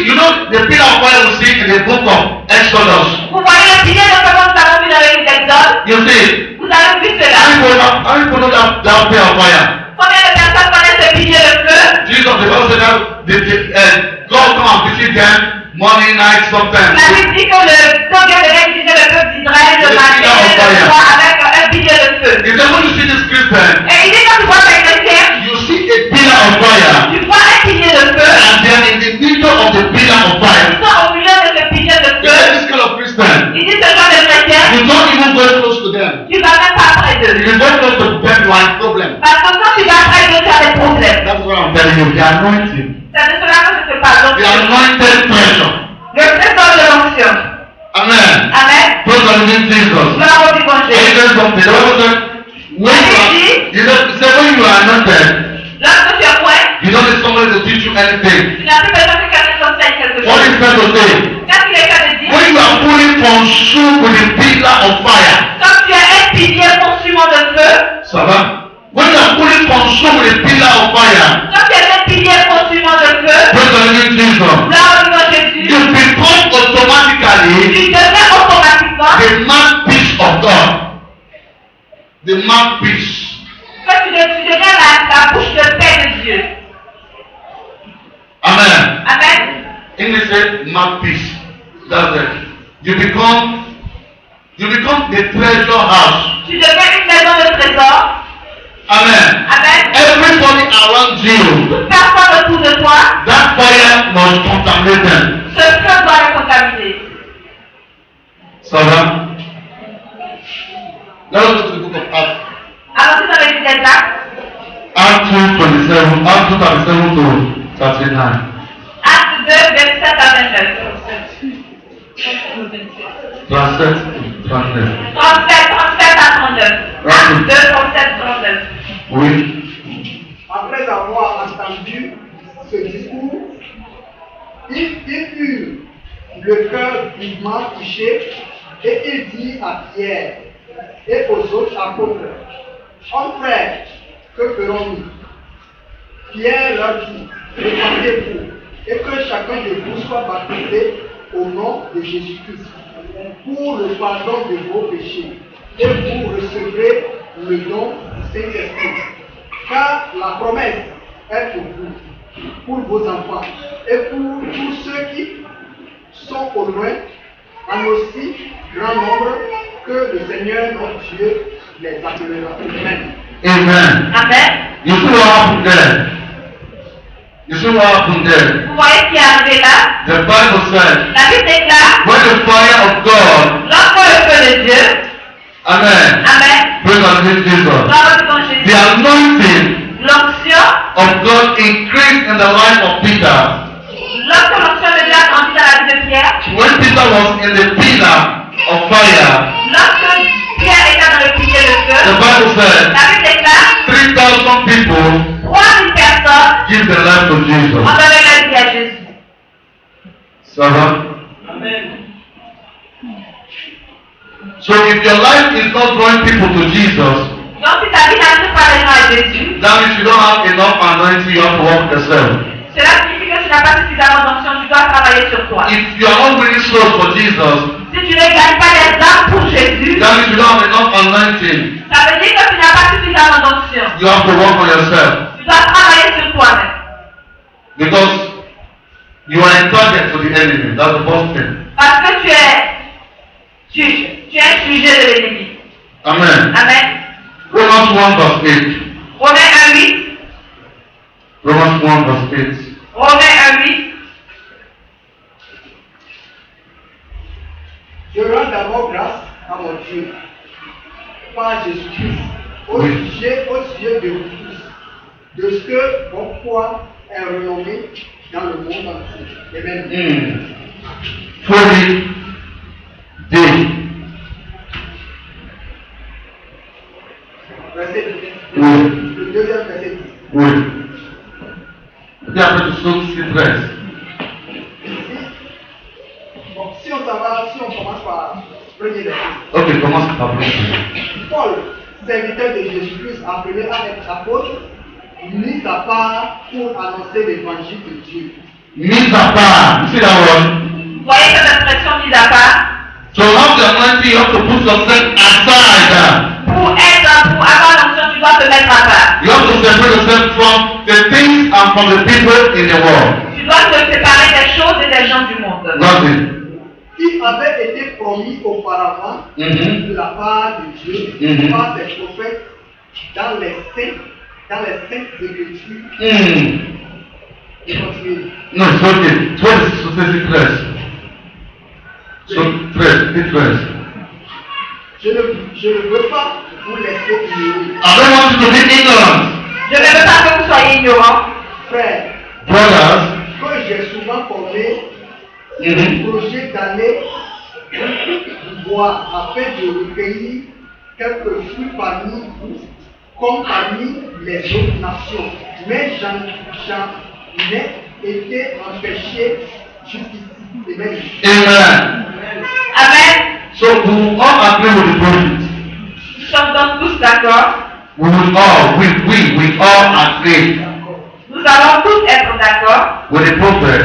You know the pillar of fire we see in the book of Exodus. Vous voyez le pilier de feu comme nous avons vu dans le livre d'Exode? You see, Vous avez vu cela? how you know that pillar of fire? Combien de personnes connaissent ce pilier de feu? Jesus, the Bible said that God come and visit them morning, night, sometimes. La Bible dit que le Dieu devait utiliser le peuple d'Israël le matin et le soir avec un pilier de feu. He said, when you see this Christian, Et il dit quand tu vois ces chrétiens, you see a pillar of fire, tu vois un pilier de feu, and they are in the middle of the pillar of fire. ils sont au milieu de ce pilier de He said, feu. this kind of Christian, Il dit ce genre de chrétiens, you don't even go close to them. tu vas même pas près d'eux. If you go close to them, you are in problem. Parce que quand tu vas près d'eux, tu as des problèmes. That's what I'm telling you. The anointing, C'est de cela que je te parle. the anointed pressure. Le trésor de l'onction. Amen. Amen. Praise the living Jesus. Nous l'avons dit Are you Jésus. getting something? The Bible said, when you are anointed, Lorsque tu es anybody to teach you anything. Tu n'as plus besoin que quelqu'un t'enseigne quelque What chose. is trying to say? Qu'est-ce qu'il est en train de dire? When you are fully consumed with a pillar of fire, Quand tu as un pilier consumant de feu, ça va? When you are fully consumed with a pillar of fire, quand tu as un pilier consumant de feu, praise the living Jesus, là au niveau de Jésus, you become automatically tu deviens automatiquement the mouthpiece of God. The mouthpiece. que tu deviens la bouche de paix de Dieu. Amen. Amen. English said mouthpiece. That's it. You become the treasure house. Tu deviens une maison de trésor. Amen. Amen. Everybody around you, Toute personne autour de toi, that fire must contaminate them. ce feu doit le contaminer. Ça va? Let us go to the book of Acts. Allons-y dans les livres des Actes. Acts 2:27, Acts 2:37 to 39. Acte 2, 27 à 29. 37, 39. 37 à 39. Acte 2, 37, 39. Oui. Après avoir entendu ce discours, il eut le cœur vivement touché et il dit à Pierre et aux autres apôtres, hommes frères, que ferons-nous? Pierre leur dit, répandez-vous et que chacun de vous soit baptisé au nom de Jésus-Christ pour le pardon de vos péchés et vous recevrez le don du Saint-Esprit. Car la promesse est pour vous, pour vos enfants et pour tous ceux qui sont au loin, en aussi grand nombre que le Seigneur notre Dieu les appellera. Amen. Amen. Amen. You see what happened there? You see what happened there? Vous voyez ce qui est arrivé là? The Bible said, La Bible déclare, when the fire of God, lorsque le feu de Dieu, amen, Amen, praise the living Jesus, dans the Jésus, anointing l'onction, of God increased in the life of Peter. lorsque l'onction de Dieu a grandi dans la vie de Pierre, When Peter was in the pillar of fire, lorsque Pierre était dans le pilier de the feu, Bible said, la Bible déclare, 3,000 people 3000 personnes give their life to ont Jesus. donné la vie à Jésus. Ça va? Amen. So if your life is not drawing people to Jesus, Donc si ta vie n'attire pas les gens à Jésus, that means you don't have enough anointing, you have to work yourself. cela signifie que tu n'as pas suffisamment d'onction, tu dois travailler sur toi. If you are not winning souls for Jesus, Si tu ne gagnes pas les âmes pour Jésus, that means you don't have enough anointing. ça veut dire que tu n'as pas suffisamment d'onction. You have to work on yourself. Tu dois travailler sur toi-même. Because you are a target to the enemy. That's the first thing. Parce que tu es un sujet de l'ennemi. Amen. Amen. Romans 1 verse 8. Romains 1:8. Romans 1 verse 8. Romains 1:8. Je rends d'abord grâce à mon Dieu par Jésus-Christ au Oui. sujet de vous tous, de ce que votre foi est renommée dans le monde entier. Amen. 40 day. Verset 10. Oui. Le deuxième verset 10. Oui. Et puis après, tu sautes sur 13. Bon, si on commence par premier verset. Ok, commence par le Paul, serviteur de Jésus-Christ, appelé à être apôtre, mis à part pour annoncer l'évangile de Dieu. Mis à part. You see that one? Vous voyez cette expression mise à part? To have the anointing, you have to put yourself aside. Pour avoir l'onction, tu dois te mettre à part. You have to separate yourself from the things and from the people in the world. Tu dois te séparer des choses et des gens du monde. That's it. Qui avait été promis auparavant Mhm. de la part de Dieu Mhm. par ses prophètes dans les saintes écritures. Mm. Et continuez. No, it's okay. 13. 13. So, 13. Je ne veux pas vous laisser ignorer, I don't want you to be ignorant. Je ne veux pas que vous soyez ignorants, frères, Brothers, que j'ai souvent formé mhm. projet d'aller du bois afin de recueillir quelques fruits parmi vous, comme parmi les autres nations. Mais n'ait été empêché jusqu'ici. Amen. Amen. Amen. So we will all agree with the prophet. Nous sommes donc tous d'accord. We all agree Nous allons tous être d'accord with the prophet.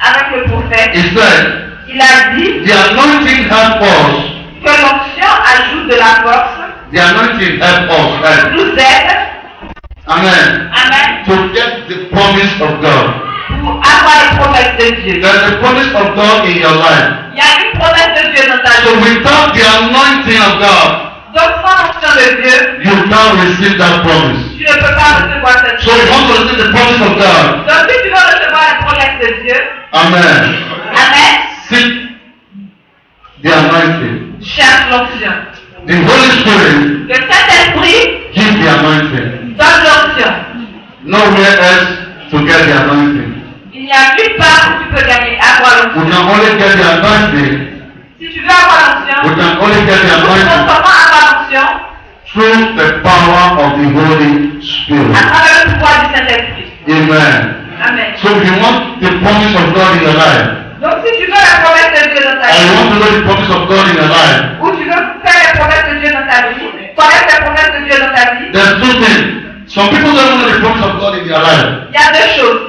avec le prophète. He said, Il a dit the anointing help us. que l'onction ajoute de la force, The anointing help us. nous aide, Amen. amen, To get the promise of God. pour avoir les promesses de Dieu. There's a promise of God in your life. Il y a une promesse de Dieu dans ta So vie. without the anointing of God, Donc sans l'onction de Dieu, you can't receive that promise. tu ne peux pas recevoir cette So you want promesse. to receive the promise of God. Donc si tu veux recevoir la promesse de Dieu, Amen. amen, Seek the anointing. cherche l'onction. The Holy Spirit Le Saint-Esprit gives the anointing. donne l'onction. Nowhere else to get the anointing. Il n'y a nulle part où tu peux gagner, avoir We l'onction. can only get the anointing. Si tu veux avoir We l'onction, can only get the nous pouvons anointing seulement avoir l'onction through the power of the Holy Spirit. à travers le pouvoir du Saint-Esprit. Amen. Amen. So if you want the promise of God in your life, Donc si tu veux la promesse de Dieu dans ta and you vie, want to know the promise of God in your life, ou tu veux faire les promesses de Dieu dans ta vie, connaître les promesses de Dieu dans ta vie, there's two things. Some people don't know the promise of God in their life. il y a deux choses.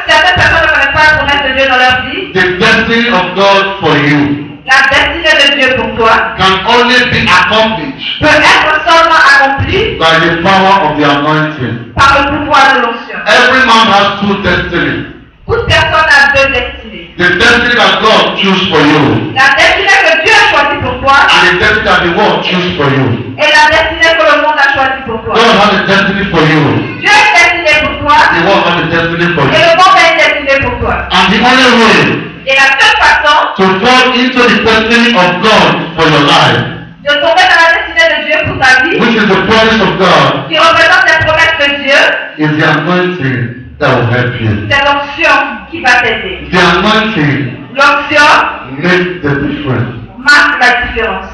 Certaines personnes ne connaissent pas la promesse de Dieu dans leur vie. The destiny of God for you La destinée de Dieu pour toi can only be accomplished peut être seulement accomplie by the power of the anointing. par le pouvoir de l'onction. Every man has two destinies. Toute personne a deux destinées. The destiny that God chooses for you La destinée que Dieu a choisie pour toi and the destiny that the world chooses for you. et la destinée que le monde a choisie pour toi. God has a destiny for you. Dieu a une destinée pour toi The world has a destiny for et you. le monde a une destinée pour toi. And the only way Et la seule façon to fall into the destiny of God for your life, de tomber dans la destinée de Dieu pour ta vie, which is the promise of God, qui représente les promesses de Dieu, is the anointing that will help you. c'est l'onction qui va t'aider. The anointing L'onction makes the difference. marque la différence.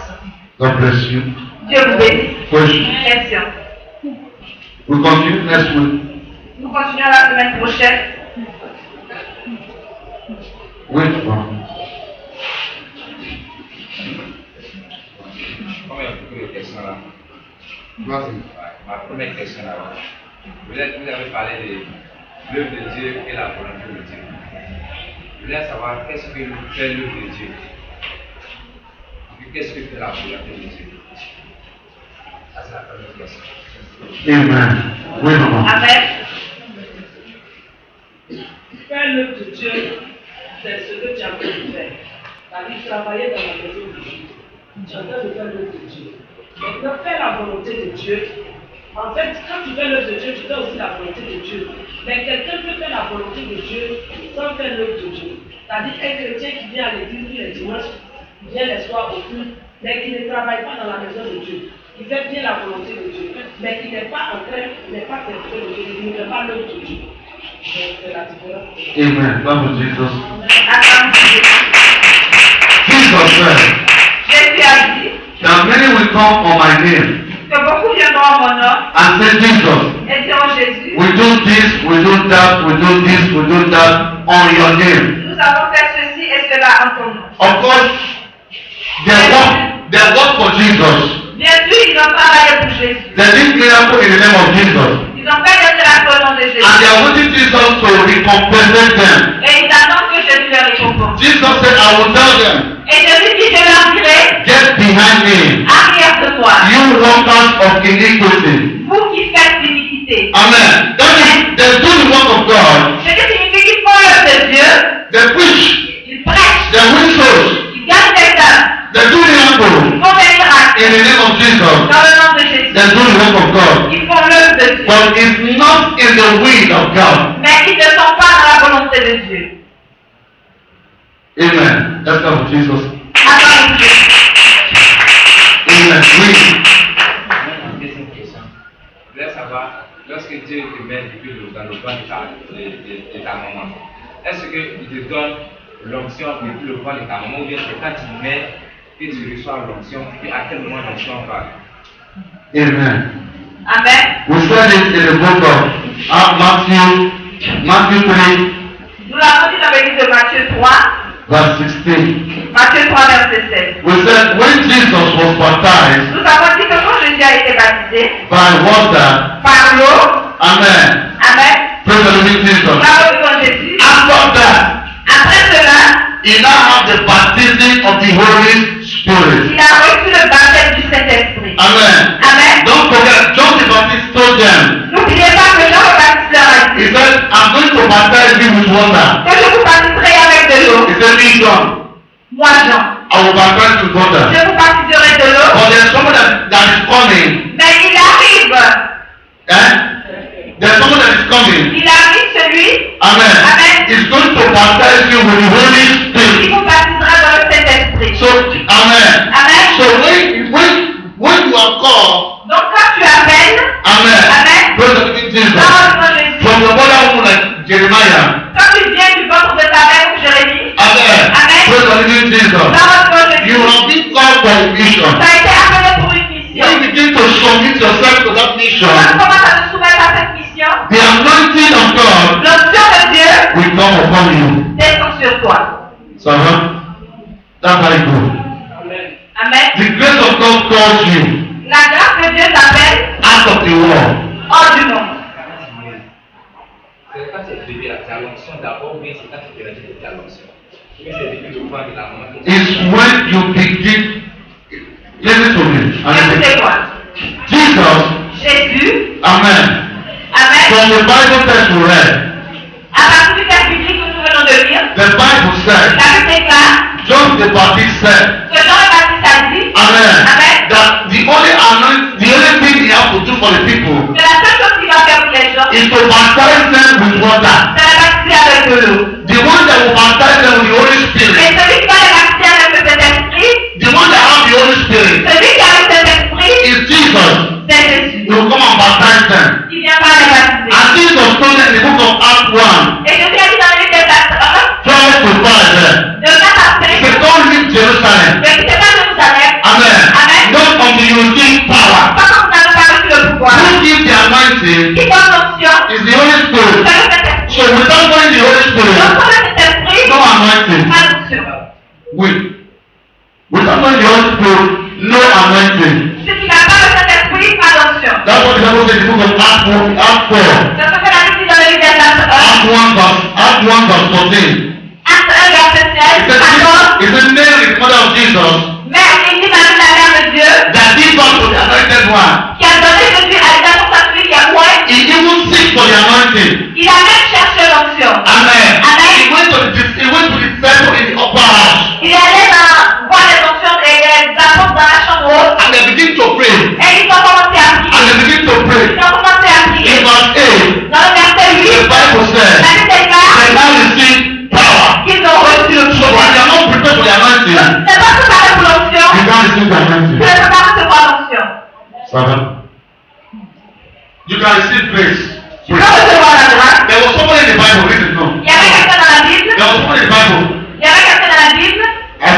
God bless you. Dieu vous bénisse. Question. Question. We'll continue next week. Nous continuons la semaine prochaine. Which one? Comme il y a beaucoup de questions là. Vas-y. Ma première question là. Vous avez parlé de l'œuvre de Dieu et la volonté de Dieu. Je voulais savoir qu'est-ce que fait l'œuvre de Dieu et qu'est-ce que fait la volonté de Dieu. Ça c'est la première question. Amen. Oui, maman. Amen. Faire l'œuvre de Dieu, c'est ce que tu as fait de faire. C'est-à-dire travailler dans la maison de Dieu. Tu es en train de faire l'œuvre de Dieu. Maintenant, faire la volonté de Dieu. En fait, quand tu fais l'œuvre de Dieu, tu fais aussi la volonté de Dieu. Mais quelqu'un peut faire la volonté de Dieu sans faire l'œuvre de Dieu. C'est-à-dire un chrétien qui vient à l'église tous les dimanches, qui vient les soirs au culte, mais qui ne travaille pas dans la maison de Dieu. Il fait bien la volonté de Dieu, mais qui n'est pas en train, il n'est pas serviteur de Dieu, il ne fait pas l'œuvre de Dieu. C'est la différence. Amen. Love of Jesus. Attends. Jesus said Jésus a dit that many will come on my name que beaucoup viendront en mon nom and say, Jesus, et diront Jésus, we do this, we do that, we do this, we do that on your name. nous avons fait ceci et cela en ton nom. Of course, they work for Jesus. Bien sûr, ils ont travaillé pour Jésus. They did miracle in the name of Jesus. Ils ont fait des miracles au nom de Jésus. And they are waiting Jesus to recompense them. Et ils attendent que Jésus leur récompense. Jesus said, I will tell them, Et Jésus dit, je leur dirai, get behind me, arrière de moi, you workers of iniquity. vous qui faites l'iniquité. Amen. That is, they do the work of God. Ce qui signifie qu'ils font l'œuvre de Dieu, They preach, ils prêchent, they win souls, ils gagnent des âmes, they do miracles ils font des miracles. in the name of Jesus. Dans le nom de Jésus, They do the work of God. ils font l'œuvre de Dieu. But it's not in the will of God. Mais ils ne sont pas dans la volonté de Dieu. Amen. Let's go for Jesus. Attends, Jésus. Amen. Oui. Une deuxième question. Je voulais savoir, lorsque Dieu te met dans le ventre de ta maman, est-ce qu'il te donne l'onction depuis le ventre de ta maman ou bien c'est quand tu mets que tu reçois l'onction et à quel moment l'onction va? Amen. Amen. We said it in the book of Matthew Matthew 3, Nous l'avons dit dans le livre de Matthieu 3, verse 16. Matthieu 3, verset 16. We said when Jesus was baptized Nous avons dit que quand Jésus a été baptisé by water, par l'eau, amen. Amen, Praise the living Jesus. par l'eau de Jésus, After that, après cela, he now have the baptism of the Holy Spirit. il a reçu le baptême du Saint-Esprit. Amen. Amen. Don't forget, John the Baptist told them, N'oubliez pas que Jean le Baptiste a he dit said, I'm going to baptize you with water. que je vous baptiserai avec de l'eau. He said, me, John, Moi, Jean, I will baptize you with water. je vous baptiserai de l'eau. But there's someone that is coming. Mais il arrive, There's someone that is coming. il arrive celui Amen. Amen. He's going to baptize you with the Holy qui Spirit. vous baptisera dans le Saint-Esprit. So, amen. Amen. So when you are called, Donc quand tu appelles, amen. Amen. Praise the living Jesus. parle de Jésus. From the mother womb like Jeremiah. Quand tu viens du ventre de ta mère, Jérémie, Amen. Amen. Praise the living Jesus. parle de You Jésus. have been called for a mission. Tu as été appelé pour une mission. When you begin to submit yourself to that mission, Quand tu commences à te soumettre à cette mission, the anointing of God l'onction de Dieu will come upon you. descend sur toi. So, that's very good. Amen. Amen. The grace of God calls you La grâce de Dieu t'appelle out of the world. hors du monde. C'est quand c'est bébé là, c'est à l'onction d'abord, mais c'est quand c'est bébé c'est à l'onction. Mais c'est depuis le point de la maman. Is when you begin. Listen to me. Écoutez quoi. Jesus, Jésus, amen. Amen. From the Bible text we read, À partir du texte biblique que nous venons de lire, the Bible said, la Bible déclare John the Baptist said, que Jean le Baptiste a dit, amen, Amen, that the only thing he has to do for the people que la seule chose qu'il va faire pour les gens, is to baptize them with water. c'est la baptiser avec de l'eau. The one that will baptize them with the Holy Et Spirit, celui qui va les baptiser avec le Saint-Esprit, the one that has the Holy Spirit celui qui a le Saint-Esprit, is Jesus. c'est Jésus. He will come and baptize them. Il viendra les baptiser. And Jesus told them in the book of Acts 1, Et Jésus a dit dans le livre des Actes 12 to 5, 1, de 4 à 5, he said, don't leave Jerusalem. ne quittez pas Jérusalem. Amen. Amen. Not until you receive power. Pas quand vous n'avez pas reçu le pouvoir. Who gives the anointing Qui donne l'onction, is the Holy c'est Spirit. le Saint-Esprit. So without knowing the Holy Donc Spirit, pour le Saint-Esprit, no anointing. pas d'onction. Without knowing the Holy Spirit, no anointing. Si tu n'as pas le Saint-Esprit, pas d'onction. That's what the Bible says in the book of Acts 4. C'est ce que la Bible dit dans le livre des Actes 1, Acts 1 verse 14. Acte 1, verset 16, It says Mary, the mother of Jesus, Mère Église, Marie, la mère de Dieu, that gave birth to the anointed one. qui a donné Jésus à l'état pour celui qui a point, He even seek for the anointing. il a même cherché l'onction. Amen. Amen. He went to the temple in the upper house. Il est allé voir les onctions et les apôtres dans la chambre haute, And they begin to pray. et ils ont commencé à And prier. they begin to pray. Ils ont commencé à prier. In verse 8, Dans le verset 8, the Bible says, la Bible déclare they now receive power. qu'ils ont reçu le So when they are not prepared for the anointing, C'est pas préparé pour l'onction, you can't receive the tu anointing. ne peux pas recevoir l'onction. You can receive grace. Tu peux recevoir la grâce. There was someone in the Bible, read it now. Il y avait quelqu'un dans la Bible, There was someone in the Bible. il y avait quelqu'un dans la Bible, I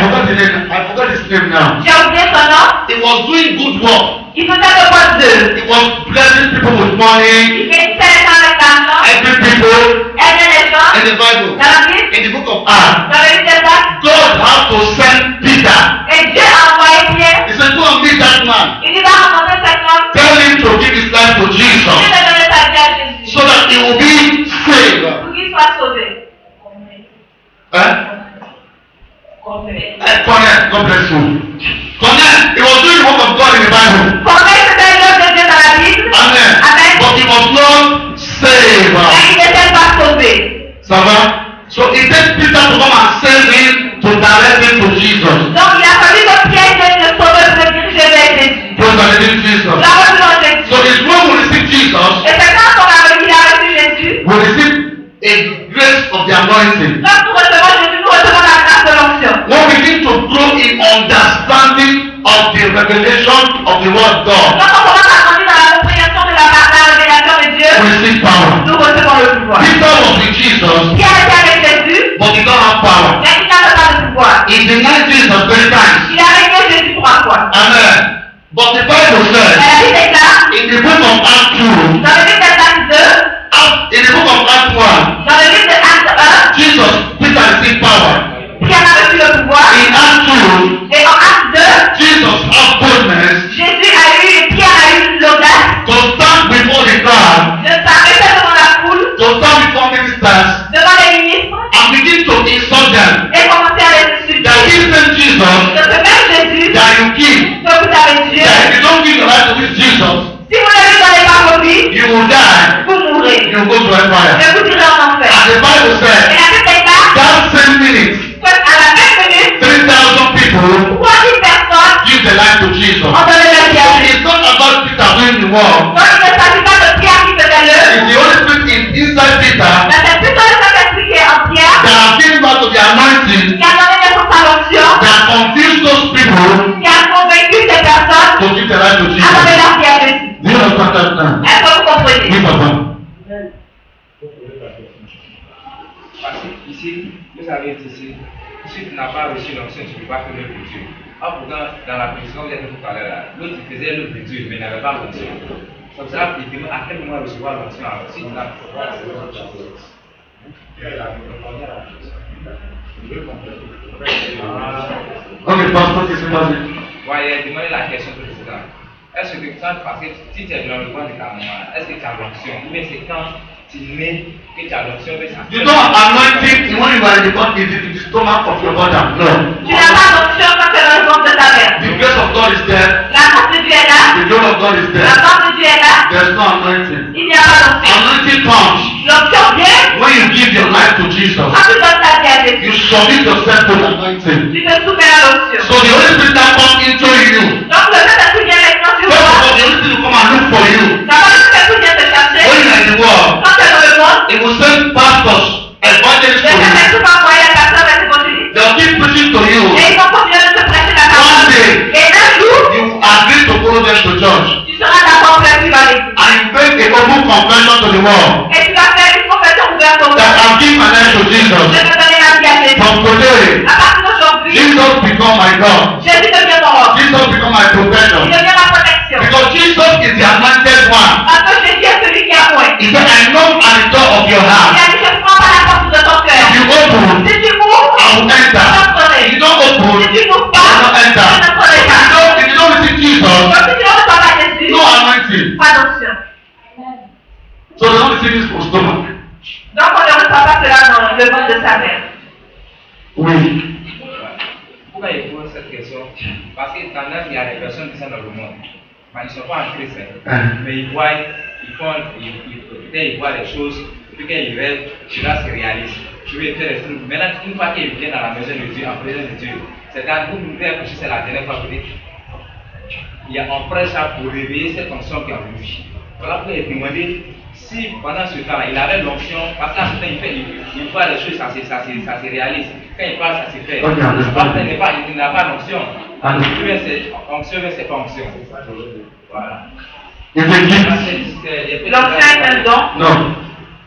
forgot his name now. j'ai oublié son nom, He was doing good work. il faisait le poste d'eux. He was blessing people with money. Il bénissait les gens avec l'argent, Every people aidait les gens. in the Bible. Dans la Bible, In the book of Acts, dans le livre des Actes, God had to send Peter. et Dieu a envoyé Pierre. He said, go and meet that man. Il dit va rencontrer cet homme, Tell him to give his life to il Jesus va donner sa vie à Jésus, so that he will be saved. pour qu'il soit sauvé. Connect, God bless you. Connect, he was doing the work of God in the Bible. Corneille, c'était l'œuvre de Dieu dans la Bible, Amen. Amen. But he was not saved. mais il n'était pas sauvé. Ça va? So it takes Peter to come and send him to direct him to Jesus. Donc il a fallu que Pierre vienne le sauver pour le diriger vers Jésus. Praise the living Jesus. La revenons Jésus. So it's when we receive Jesus, Et c'est quand on a reçu Jésus, we receive a grace of the anointing. quand nous recevons Jésus, nous recevons la grâce de l'onction. We begin to grow in understanding of the revelation of the word of God. Quand on commence à grandir dans la compréhension de la révélation de Dieu, We receive power. nous recevons le pouvoir. Peter was with Jesus, Pierre était avec Jésus, but he don't have power. mais il n'avait pas de pouvoir. He denied Jesus 3 times. Il a régné Jésus 3 fois. Amen. But the Bible Mais says la Bible déclare, in the book of Acts 2, dans le livre des Actes 2, in the book of Acts 1, Bible said, Et la Bible déclare that same minute, qu'à la même minute, 3,000 people 3000 personnes give their life to Jesus. ont donné leur vie à So Jésus. it's not about Peter doing the work. Donc il ne s'agit pas de Pierre qui faisait It's l'œuvre, the Holy Spirit inside Peter mais c'est plutôt le Saint-Esprit qui est en Pierre, that has given back to the anointing qui a donné naissance à l'onction, that confused those people qui a convaincu ces personnes to give their life to à donner Jesus. leur vie à Jésus. Do you understand that now? Est-ce que vous comprenez? Oui, papa. Parce que ici, vous savez ici, si tu n'as pas reçu l'onction, tu ne peux pas faire l'œuvre de Dieu. Ah, pourtant, dans la prédication, vous êtes tout à l'heure là, l'autre il faisait l'œuvre de Dieu, mais n'avait pas l'onction. Comme ça, il demande à quel moment recevoir l'onction. Alors, si tu n'as pas Ok, pasteur, qu'est-ce qui se passe? voyez, demandez la question précédente. Est-ce que quand, parce que si tu es dans le coin de ta maman, est-ce que tu as l'onction? Mais c'est quand tu nais que tu as l'onction de sa You don't have anointing when you are in the stomach of your mother. No. Tu n'as pas d'onction quand tu es dans le ventre de ta mère. The grace of God is there. La grâce de Dieu est là. The glory of God is La there. grâce de Dieu est là. There's no anointing. Il n'y a pas d'onction. Anointing comes L'onction vient when you give your life to Jesus. quand tu donnes ta vie à Jésus. You submit yourself to the anointing. Tu te soumets à l'onction. So the Holy Spirit now comes into you. Donc le Saint-Esprit vient maintenant sur First of toi. all, the Holy Spirit will come and look for you. D'abord le Saint-Esprit vient te chercher. When you are in the world, Quand tu es dans le monde, it will send pastors, evangelists le to you. Saint-Esprit va envoyer la personne à t'évangéliser. They'll keep preaching to you. Et ils vont continuer de te prêcher la One parole. day, Et un jour, you agree to follow them to church. tu seras d'accord pour suivre à l'église. And you make a open confession to the world Et tu vas faire une confession ouverte au that monde. I'll give my life to Je Jesus. vais donner la vie à Jésus. From today, À partir d'aujourd'hui, Jesus become my God. Jésus devient mon roi. Jesus become my Il protection. devient ma protection. Because Jesus is the anointed one. Parce que Jésus est celui qui a point. He said, I knock at the door of your Il heart. a dit, je prends pas la porte de ton cœur. If you open, Si tu m'ouvres, I will je enter. n'entrerai. If you don't open, Si tu n'ouvres I will pas, not enter. je n'entrerai pas. If you don't receive Jesus, Donc si tu ne reçois pas Jésus, no anointing. pas d'onction. So they don't receive this from stomach. Donc on ne reçoit pas cela dans le ventre de sa mère. Oui. Pourquoi il pose cette question? Parce que tendance, il y a des personnes qui sont dans le monde. Mais ils ne sont pas en Christ, mais ils voient, ils voient des choses, puis quand ils rêvent, cela se réalise. Je vais faire des trucs. Maintenant, une fois qu'ils viennent dans la maison de Dieu, en présence de Dieu, c'est dans vous pouvez accoucher, c'est la dernière fois que vous dites. Il y a un prêt ça pour réveiller cette onction qui est en lui. Voilà pourquoi il demandé si pendant ce temps-là, il avait l'onction, parce qu'à ce temps, il voit les choses, ça se réalise. Quand il parle, ça se fait. Okay, Il n'a pas d'onction. Onction, mais c'est pas onction. Voilà. It's a gift. L'onction est un don. No.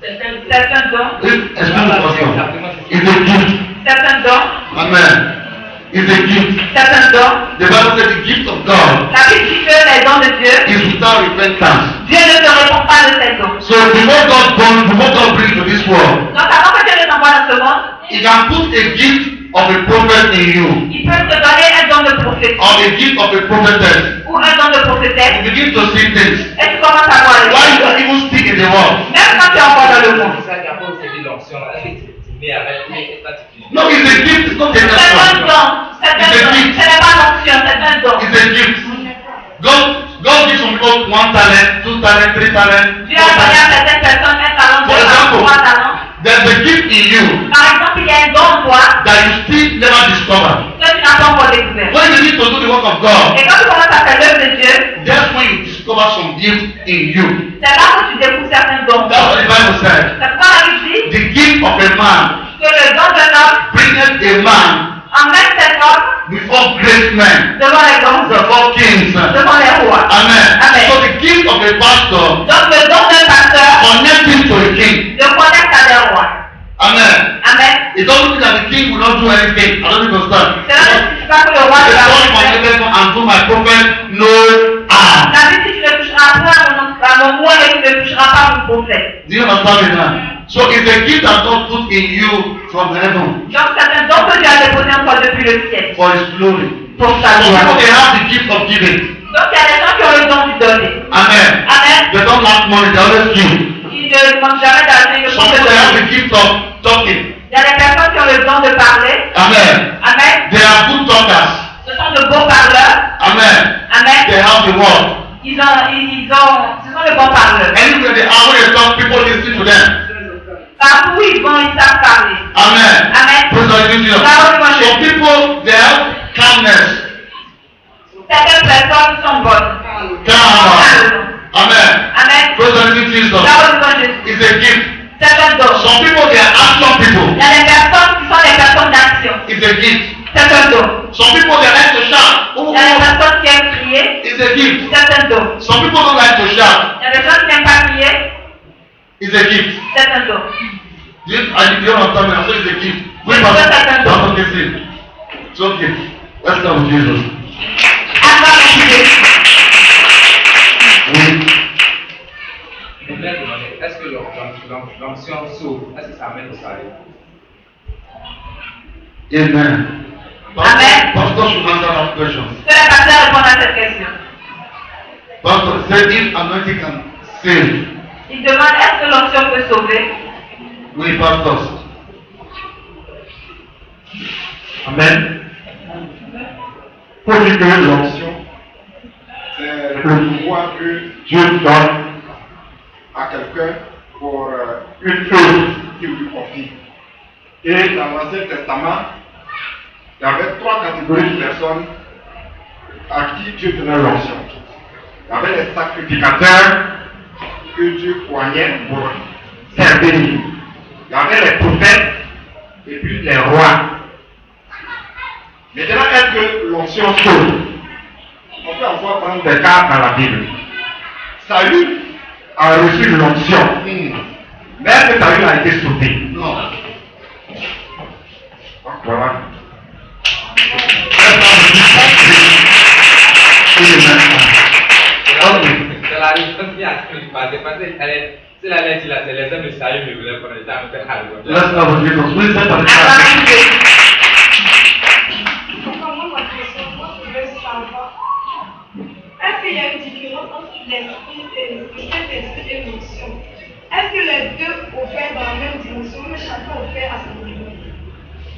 C'est un don. It's not a custom. It's a gift. C'est un don. Amen. It's a gift. C'est un don. The Bible says the gift of God La Bible dit que les dons de Dieu, is without repentance. Dieu ne te répond pas de ses dons. So before God brings to this world, Donc avant que Dieu les envoie dans ce monde, He can put a gift of a prophet in you, il peut te donner un don de prophète or a gift of a prophetess. ou un don de prophétesse You begin to see things. et tu commences à voir les Why you choses. are even stick in the world? Même quand tu es encore dans le monde. C'est ça qui a posé l'onction. Est-ce que tu nais avec lui? No, it's a gift. It's not a C'est un lesson. don. C'est un don. Ce n'est pas l'onction, c'est un don. It's a gift. God gives some people 1 talent, 2 talent, 3 talent, Dieu 4 a donné à talent. certaines personnes un talent, For deux talents, example, trois talents. there's a gift in you Par exemple, il y a un don en toi that you still never discover. que tu n'as pas encore découvert. When you begin to do the work of God, Et quand tu commences à faire l'œuvre de Dieu, that's when you discover some gift in you. c'est là que tu découvres certains dons. That's what the Bible said. C'est pourquoi la Bible dit The gift of a man que le don d'un homme bringeth a man emmène cet homme before great men, devant les grands hommes, before kings. devant les rois. Amen. Amen. So the gift of a pastor Donc le don d'un pasteur connects him to a king. le connecte à des rois. Amen. Amen. It doesn't mean that the king will not do anything. I don't understand. Cela ne signifie pas que le roi The ne va Lord pas faire. connected and to my prophet no harm. La Bible dit tu ne toucheras point à mon mot et tu ne toucheras pas à mon prophète. Do you understand me now? So it's a gift that God put in you from heaven Donc c'est un don que Dieu a déposé en toi depuis le ciel. for His glory. Pour sa Some people gloire. they have the gift of giving. Donc il y a des gens qui ont le don du donner. Amen. Amen. They don't lack money, they always give. Ils ne demandent jamais d'argent, ils ne Some font que people they have donner. the gift of talking. Il y a des personnes qui ont le don de parler. Amen. Amen. They are good talkers. Ce sont de beaux parleurs. Amen. Amen. They have the word. Ce sont de bons parleurs. Anywhere they are, when they talk, people listen to them. Partout où ils vont, ils savent parler. Amen. Amen. Praise the Lord. Some people, they have calmness. Certaines personnes sont bonnes. Calm. Amen. Amen. Praise the Lord. Jesus. Parole de Jésus. It's a gift. C'est un don. Some people, they are action people. Il y a des personnes qui sont des personnes d'action. It's a gift. C'est un don. Some people, they like to shout. Il y a des personnes qui aiment crier. It's a gift. C'est un don. Some people don't like to shout. Il y a des gens qui n'aiment pas crier. It's a gift. C'est un don. You don't understand me. I say it's a gift. We must listen. It's okay. Let's start with Jesus. Oui. Je voulais demander, est-ce que l'onction s'ouvre? Est-ce que ça amène au salut? Amen. Amen. Pastor should answer that question. Que le pasteur réponde à cette question. Pastor said if anointing can save. Il demande est-ce que l'onction peut sauver? Oui, pastor. Amen. Pour dire que l'onction, c'est le pouvoir que Dieu donne à quelqu'un pour une œuvre qu'il lui confie. Et dans l'Ancien Testament, il y avait 3 catégories de personnes à qui Dieu donnait l'onction. Il y avait les sacrificateurs que Dieu croyait pour servir. Il y avait les prophètes et puis les rois. Maintenant, est-ce que l'onction sauve? On peut avoir prendre des cas dans la Bible. Saül a reçu l'onction, mais est-ce que Saül a été sauvé? Non. Donc voilà. C'est la réponse qui a pris parce que si la lettre là, c'est les hommes de Saül qui voulaient prendre le temps de faire le Let's start with Jesus. We say for the Est-ce qu'il y a une différence entre l'esprit et le Saint-Esprit et l'onction? Est-ce que les deux opèrent dans la même dimension, mais chacun opère à son niveau?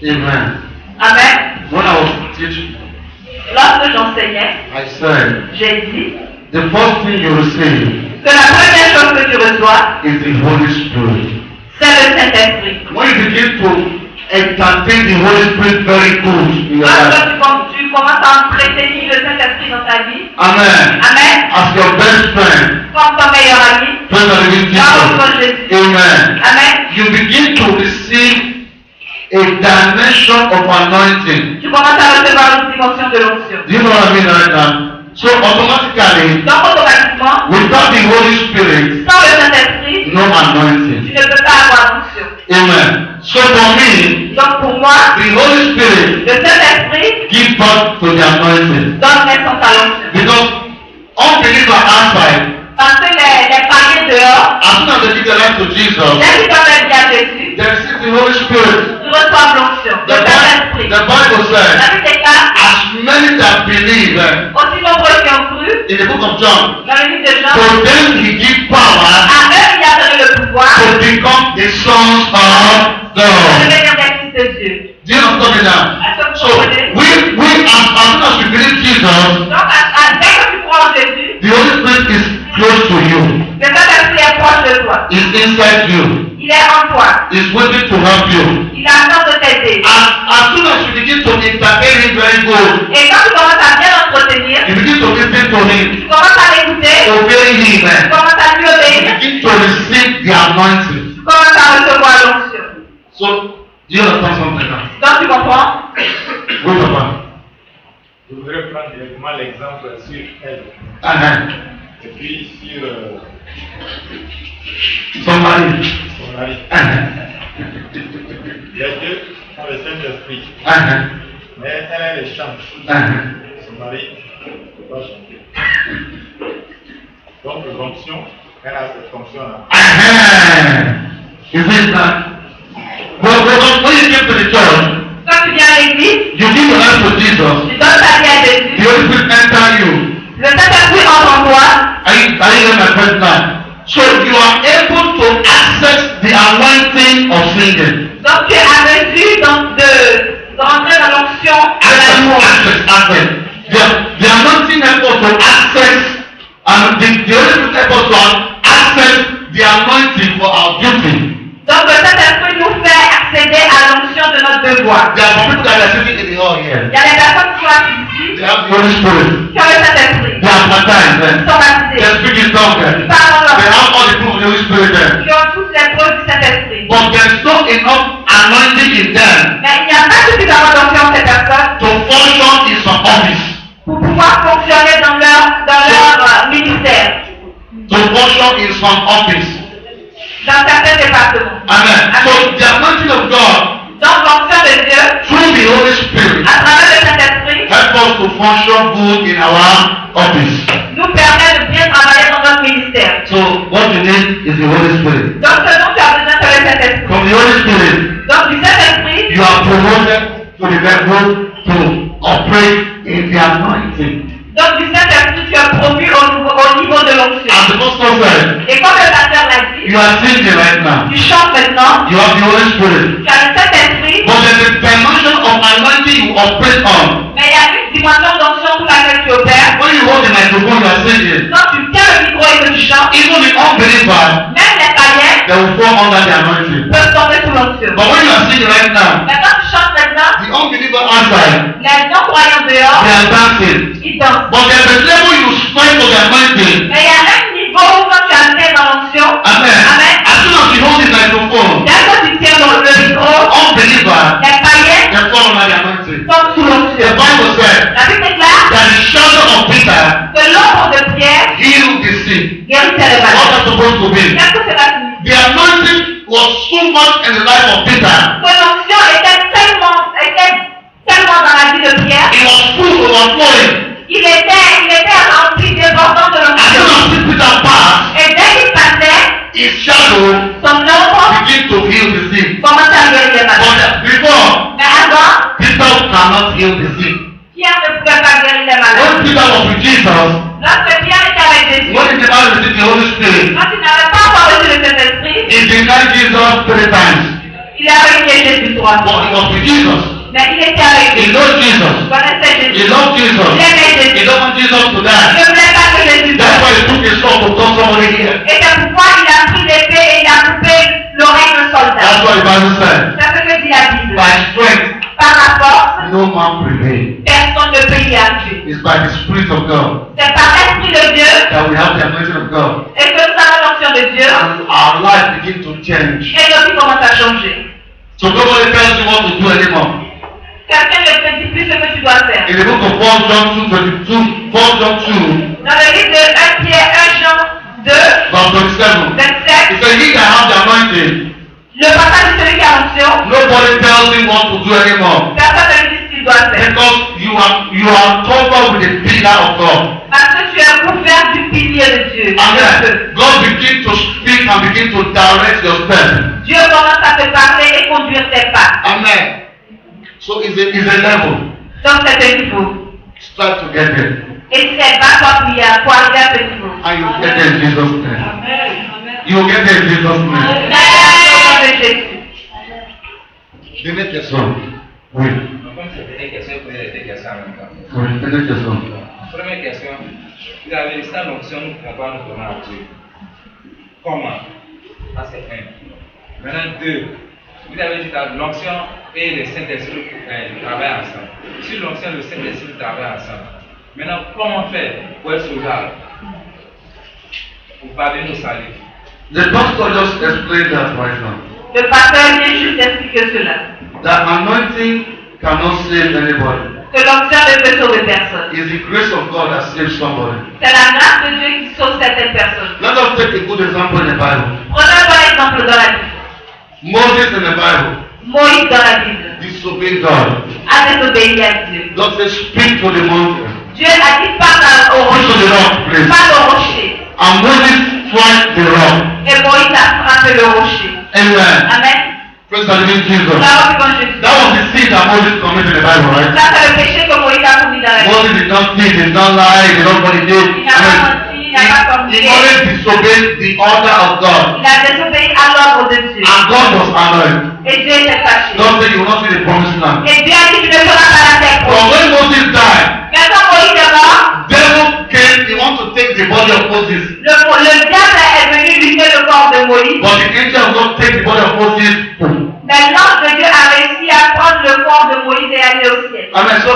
Amen. Amen. When I was teaching, Lorsque j'enseignais, I said, j'ai dit the first thing you receive que la première chose que tu reçois, is the Holy Spirit. c'est le Saint-Esprit. When you begin to entertain the Holy Spirit very good in your life, Lorsque tu commences à entretenir le Saint-Esprit dans ta vie, Amen, Amen, as your best friend, comme ton meilleur ami, praise the living parle Jesus. de Jésus. Amen. Amen. You begin to receive a dimension of anointing. Tu commences à recevoir une dimension de l'onction. Do you know what I mean right now? So automatically, Donc automatiquement, without the Holy Spirit, sans le Saint-Esprit, no tu anointing. ne peux pas avoir l'onction. Amen. So for me, Donc pour moi, the Holy Spirit le Saint-Esprit gives birth to the anointing. donne naissance à l'onction. Because unbelievers outside, Parce que les païens dehors, as soon as they give their life to Jesus, dès qu'ils donnent leur vie à Jésus, they receive the Holy Spirit. ils reçoivent l'onction. Le Saint-Esprit. The Bible Dans says, tous ces cas, as many that believe aussi nombreux qui ont cru, in the book of John, dans le livre de Jean, to them he gives power à eux il a donné le pouvoir to become the sons of de God. devenir des fils de Dieu. Do you understand me now? Est-ce que vous So comprenez? as soon as we believe Jesus, Donc, dès que tu crois en Jésus, the Holy Spirit is close to you. le Saint-Esprit est proche de toi. Is inside you. Il est en toi. Is waiting to help you. Il attend de t'aider. As soon as you begin to entertain him very good, Et quand tu commences à bien l'entretenir, you begin to listen to him, tu commences à l'écouter, obey him, tu commences à lui you obéir, begin to receive the anointing. tu commences à recevoir l'onction. So, do you understand something now? Donc tu comprends? Go Papa. Je voudrais prendre directement l'exemple sur elle. Et puis sur Somebody. son mari. Les deux ont le Saint-Esprit. Mais elle les chante. Son mari ne peut pas chanter. Donc l'onction, elle a cette fonction-là. You see that? When you get to the church, Quand tu viens à l'église, you give your life to Jesus. tu donnes ta vie à The Jésus, Holy Spirit enter you. le Saint-Esprit entre en toi. Are you getting my point now? So you are able to access the anointing of singing. Donc tu es à mesure donc, de rentrer dans l'onction de l'amour. Access. The anointing helps us to access, and the Holy Spirit helps us to access the anointing for our duty. Donc le Saint-Esprit here. Il y a des personnes qui sont assises ici, They have the Holy Spirit. qui ont le Saint-Esprit. They are baptized. Ils sont baptisés. They speak in tongues. Ils They parlent en langue. have all the proof of the Holy Spirit there. Qui ont toutes les preuves du Saint-Esprit. But there's not enough anointing in them Mais il n'y a pas suffisamment d'onction en ces personnes to function in some office. pour pouvoir fonctionner dans leur ministère, To function in some office. dans certains départements. Amen. So the anointing of God Donc l'onction de Dieu, through the Holy Spirit à travers le Saint-Esprit, help us to function good in our office. nous permet de bien travailler dans notre ministère. So what you need is the Holy Spirit. Donc ce dont tu as besoin, c'est le Saint-Esprit. From the Holy Spirit, Donc du Saint-Esprit, you are promoted to the level to operate in the anointing. donc du Saint-Esprit, tu es promu au niveau de l'onction. As the pastor said, Et comme le pasteur l'a dit, you are singing right now. tu chantes maintenant, You have the Holy Spirit. tu as le Saint-Esprit, But there's a dimension of anointing you operate on. mais il y a une dimension d'onction pour laquelle tu opères. When you hold the microphone, you are singing. Quand tu tiens le micro et que tu chantes, Even the unbeliever, même les païens they will fall under the anointing. peuvent tomber sous l'onction. But when you are singing right now, Mais quand tu chantes maintenant, the unbeliever outside, les non-croyants they dehors, are dancing. ils dansent. But there's a level you strike to the anointing. Mais il y a un niveau où quand tu as été dans l'onction, Amen. Amen. As soon as you hold the microphone, dès que tu tiens le micro, unbeliever, les païens they fall under the anointing. tombent sous The l'onction. Bible said La Bible déclare that the shadow of Peter que l'ombre de Pierre healed the sick. guérissait les What malades. that's supposed to be. Qu'est-ce que cela signifie? The anointing was so much in the life of Peter. Que l'onction était tellement dans la vie de Pierre, It was full overflowing. il était rempli débordant de As l'onction. soon as Peter passed, Et dès qu'il passait, his shadow son ombre began to heal the sick. commençait à guérir les malades. But before, Mais avant, Peter cannot heal the sick. Pierre ne pouvait pas guérir les malades. When Peter was with Jesus, Lorsque Pierre était avec Jésus, when he never received the Holy Spirit, quand il n'avait pas encore reçu le Saint-Esprit, he denied Jesus 3 times. il a renié Jésus 3 But fois. he was with Jesus. Mais il était avec He Jésus. loved Il Jesus. connaissait He Jésus. loved Jesus. Il aimait He Jésus. don't want Jesus to Il die. ne voulait pas que Jésus That's meure. why he took his sword to cut somebody here. Et c'est pourquoi il a pris l'épée et il a coupé l'oreille d'un That's soldat. what the Bible said. C'est ce que dit la Bible. By strength, Par la force, no man prevails. personne ne peut y arriver. It's by the Spirit of God C'est par l'Esprit de Dieu that we have the anointing of God. et que nous avons l'onction de Dieu And our life begins to change. et notre vie commence à changer. So nobody tells you what to do anymore. Quelqu'un ne te dit plus ce que tu dois faire. In the book of 1 John 2:22, 1 John 2, Dans le livre de 1 Pierre, 1 Jean 2, verse 27, 27, it says, he that have the anointing, le passage de celui qui a l'onction, nobody tells him what to do anymore. personne ne lui dit ce qu'il doit faire. Because you are covered with the pillar of God. Parce que tu es couvert du pilier de Dieu. Amen. God begins to speak and begin to direct your steps. Dieu commence à te parler et conduire tes pas. Amen. So it's a level. Donc c'est un niveau. Start to get there. Et c'est pas toi prière pour arriver à ce niveau. And you get there in Jesus' name. You will get there in Jesus' name. Au nom de Jésus. The next question. Oui. Donc, comme c'était des questions, vous posez des questions en même temps. Oui, the next question. Première question, vous avez dit ça, l'onction, on va nous donner à Dieu. Comment? Ça, c'est un. Maintenant, deux, vous avez dit que l'onction et le Saint-Esprit travaillent ensemble. Si l'onction et le Saint-Esprit travaillent ensemble, maintenant, comment faire pour être sauvable? Pour parvenir au salut. The pastor just explained that right now. Le pasteur vient juste expliquer cela. That anointing cannot save anybody. Que l'onction ne peut sauver personne. It's the grace of God that saves somebody. C'est la grâce de Dieu qui sauve certaines personnes. Let us take a good example in the Bible. Prenons un bon exemple dans la Bible. Moses in the Bible Moïse dans la Bible disobeyed God. a désobéi à Dieu. God says, speak to the mountain. Dieu a dit parle au Speak to the rocher. rock, please. Parle au rocher. And Moses struck the rock. Et Moïse a frappé le rocher. Amen. Amen. Praise the living Jesus. Là, on Jésus. That was the sin that Moses committed in the Bible, right? Ça, c'est le péché que Moïse a commis dans la Bible. Moses did not steal, did not lie, did not fornicate. Il n'a pas menti, il n'a pas He commis. always disobeyed the order of God. Il a désobéi à l'ordre de Dieu. And God was annoyed. Et Dieu était fâché. God said, you will not see the promised land. Et Dieu a dit, tu ne feras pas la terre But promise. when Moses died, Mais quand Moïse est mort, devil came, he want to take the body of Moses. le diable est venu lutter le corps de Moïse. But the angel of God take the body of Moses. Mais l'ange de Dieu a réussi à prendre le corps de Moïse et aller au ciel. Amen. So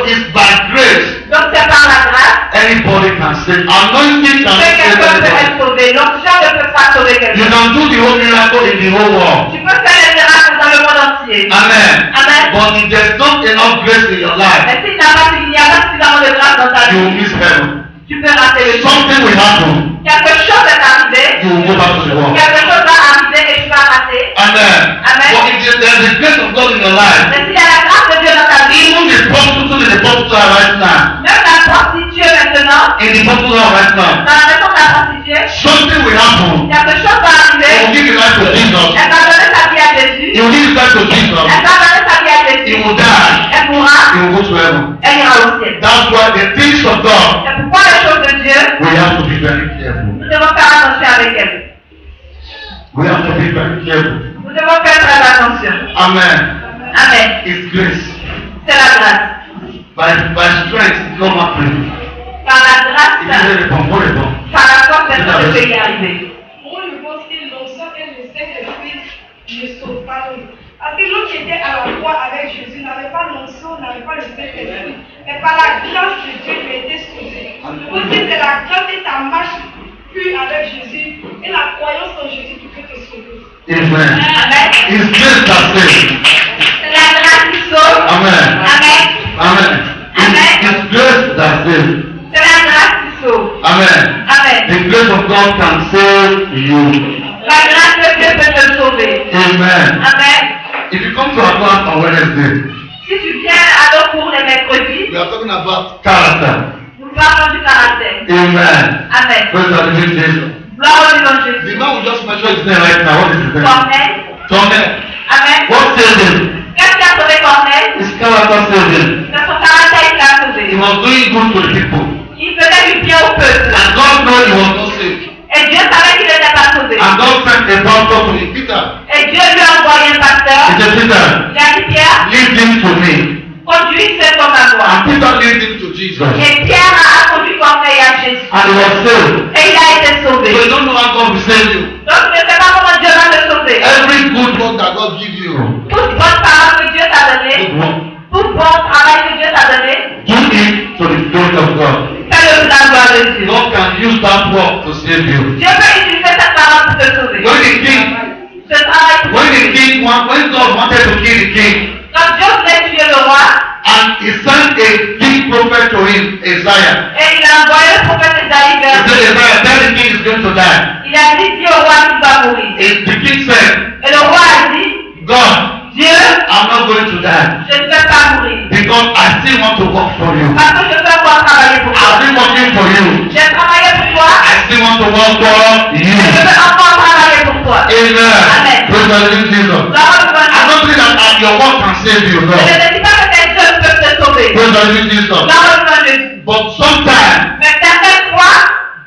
anybody can save. Anointing can Que save quelqu'un peut anybody. être sauvé. L'onction ne peut pas sauver You quelqu'un. can do the whole miracle in the whole world. Tu peux faire les miracles dans le monde entier. Amen. Amen. But if there's not enough grace in your life, Mais s'il n'y a pas suffisamment de grâce dans ta you will vie, miss heaven. tu peux rater le jour. Something will happen. Quelque chose est arrivé. You will go back to the world. Quelque chose va arriver et tu vas rater. Amen. Amen. But if there's the grace of God in your life, Mais s'il y a la grâce de Dieu dans ta vie, even the prostitute in the prostitute right now, même la prostituée maintenant, in the prostitute right now, dans la maison de la prostituée, something will happen. quelque chose va You will arriver. give your life to Jesus. Elle va donner sa vie à Jésus. You will give your life to Jesus. Elle va donner sa vie à He Jésus. will die. Elle mourra. He will go to heaven. Elle ira au ciel. That's why the things of God, C'est pourquoi les choses de Dieu, we have to be very careful. nous devons faire attention avec elles. We have to be very careful. Nous devons faire très attention. Amen. Amen. It's grace. C'est la grâce. By strength, no matter. Par la It grâce, is very important. par la force, c'est ce que je peux y arriver. Moi, je pense que l'onction et le Saint-Esprit ne sauvent pas l'homme. Parce que l'autre qui était à la croix avec Jésus n'avait pas l'onction, n'avait pas le Saint-Esprit. Mais par la grâce de Dieu, il était sauvé. Aussi, c'est la grâce et ta marche pure avec Jésus et la croyance en Jésus qui peut te sauver. Amen. Amen. It's grace that saves. C'est la grâce qui sauve. Amen. Amen. Amen. It's grace that saves. C'est la grâce qui sauve. Amen. Amen. The grace of God can save you. La grâce de Dieu peut te sauver. Amen. Amen. If you come to our class on Wednesday, Si tu viens à nos cours les mercredis, we are talking about character. nous parlons du caractère. Amen. Amen. Praise the living Jesus. Gloire au nom de Jésus. The man will just mention his name right now. What is his name? Corneille. Tommy. Amen. What saved him? Qu'est-ce qui a sauvé Corneille? His character saved him. C'est son caractère qui l'a He sauvé. was doing good to the people. Il faisait du bien au peuple. And God knew he was not saved. Et Dieu savait qu'il n'était pas sauvé. And God sent a pastor to him. Peter. Et Dieu lui a envoyé un pasteur. He said, Peter, Il a dit Pierre, lead him to me. conduis cet homme à moi. And Peter led him to Jesus. Et Pierre a conduit Corneille à Jésus. And he was saved. Et il a été So sauvé. you don't know how God will save you. Donc tu ne sais pas comment Dieu va te sauver. Every good work that God gives you, Toute bonne parole que Dieu t'a donnée, good work, tout bon travail que Dieu t'a donné, do it to the glory of God. fais-le pour la gloire de Dieu. God can use that work to save you. Dieu peut utiliser cette parole pour te sauver. When the king, Ce travail pour when God wanted to kill the king, Quand Dieu voulait tuer le roi, and he sent a big prophet to him, Isaiah. et il a envoyé le prophète Isaïe He vers said, lui. Isaiah, tell the king is going to die. Il a dit, dis au roi qu'il va mourir. And the king said, Et le roi a dit, God, Dieu, I'm not going to die je ne vais pas mourir. because I still want to work for you. Parce que je veux encore travailler pour I've toi. been working for you. J'ai travaillé pour toi. I still want to work for Et you. je veux encore travailler pour toi. Amen. Amen. Praise the living Jesus. Gloire au nom de I'm not saying that your work can save you, no. Je ne dis pas que tes œuvres peuvent te sauver. Praise the living Jesus. Gloire au nom de Jésus. But sometimes Mais certaines fois,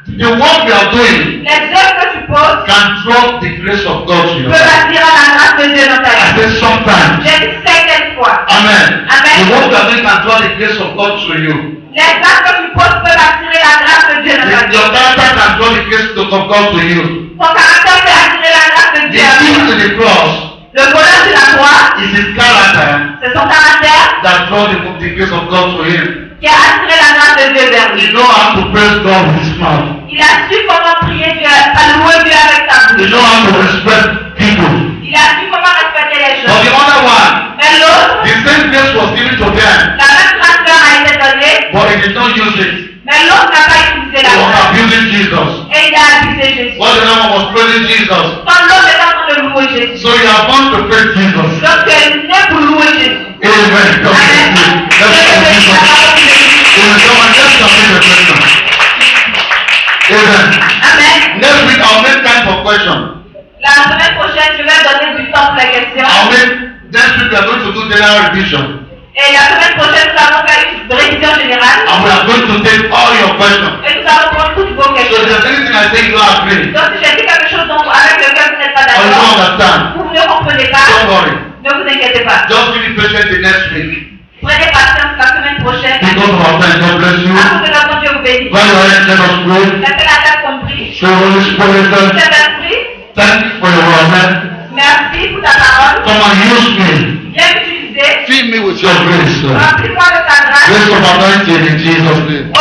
the work you are doing les œuvres que tu poses can draw the grace of God to you. peuvent attirer la grâce de Dieu dans ta I vie. said sometimes. J'ai dit certaines fois. Amen. Amen. The work you are doing can draw the grace of God to you. Les actes que tu poses peuvent attirer la grâce de Dieu dans ta vie. Your character can draw the grace of God to you. Ton caractère peut attirer la grâce de The Dieu à key toi. to the cross Le bonheur de la croix, is his character c'est son caractère that draws the grace of God to him. qui a attiré la grâce de Dieu vers He lui. knows how to praise God with his mouth. Il a su comment prier Dieu, à louer Dieu avec sa He bouche. knows how to respect people. Il a su comment respecter les But the gens. other one, Mais l'autre, the same grace was given to them, la même grâce leur a été donnée, but he did not use it. mais l'autre n'a pas utilisé He la was grâce. abusing Jesus. Et il a abusé Jésus. While the other one was praising Jesus. Quand l'autre est en train de louer Jésus. So you are born to praise Jesus. Donc tu es né pour louer Jésus. Amen. God bless you. Let's continue. Amen. Someone just complete the question. Amen. Amen. Next week I'll make time for questions. La semaine prochaine, je vais donner du temps pour les questions. Next week we are going to do general revision. Et la semaine prochaine, nous allons faire une révision générale. And we are going to take all your questions. Et nous allons prendre toutes vos So if questions. there's anything I say you don't agree, Donc si j'ai dit quelque chose avec lequel vous n'êtes pas or you don't d'accord, understand, vous ne comprenez pas, don't worry. ne vous inquiétez pas. Just be patient the next week. Prenez patience la semaine prochaine. Because of our time, God bless you. Afin que notre Dieu vous bénisse. Bow your head, let us pray. Mettez la tête compris. So Holy Spirit, Saint-Esprit, thank you for your word. merci pour ta parole. Come and use me. Viens m'utiliser. Fill me with your grace. Remplis-moi de ta grâce. Grace of anointing in Jesus' name.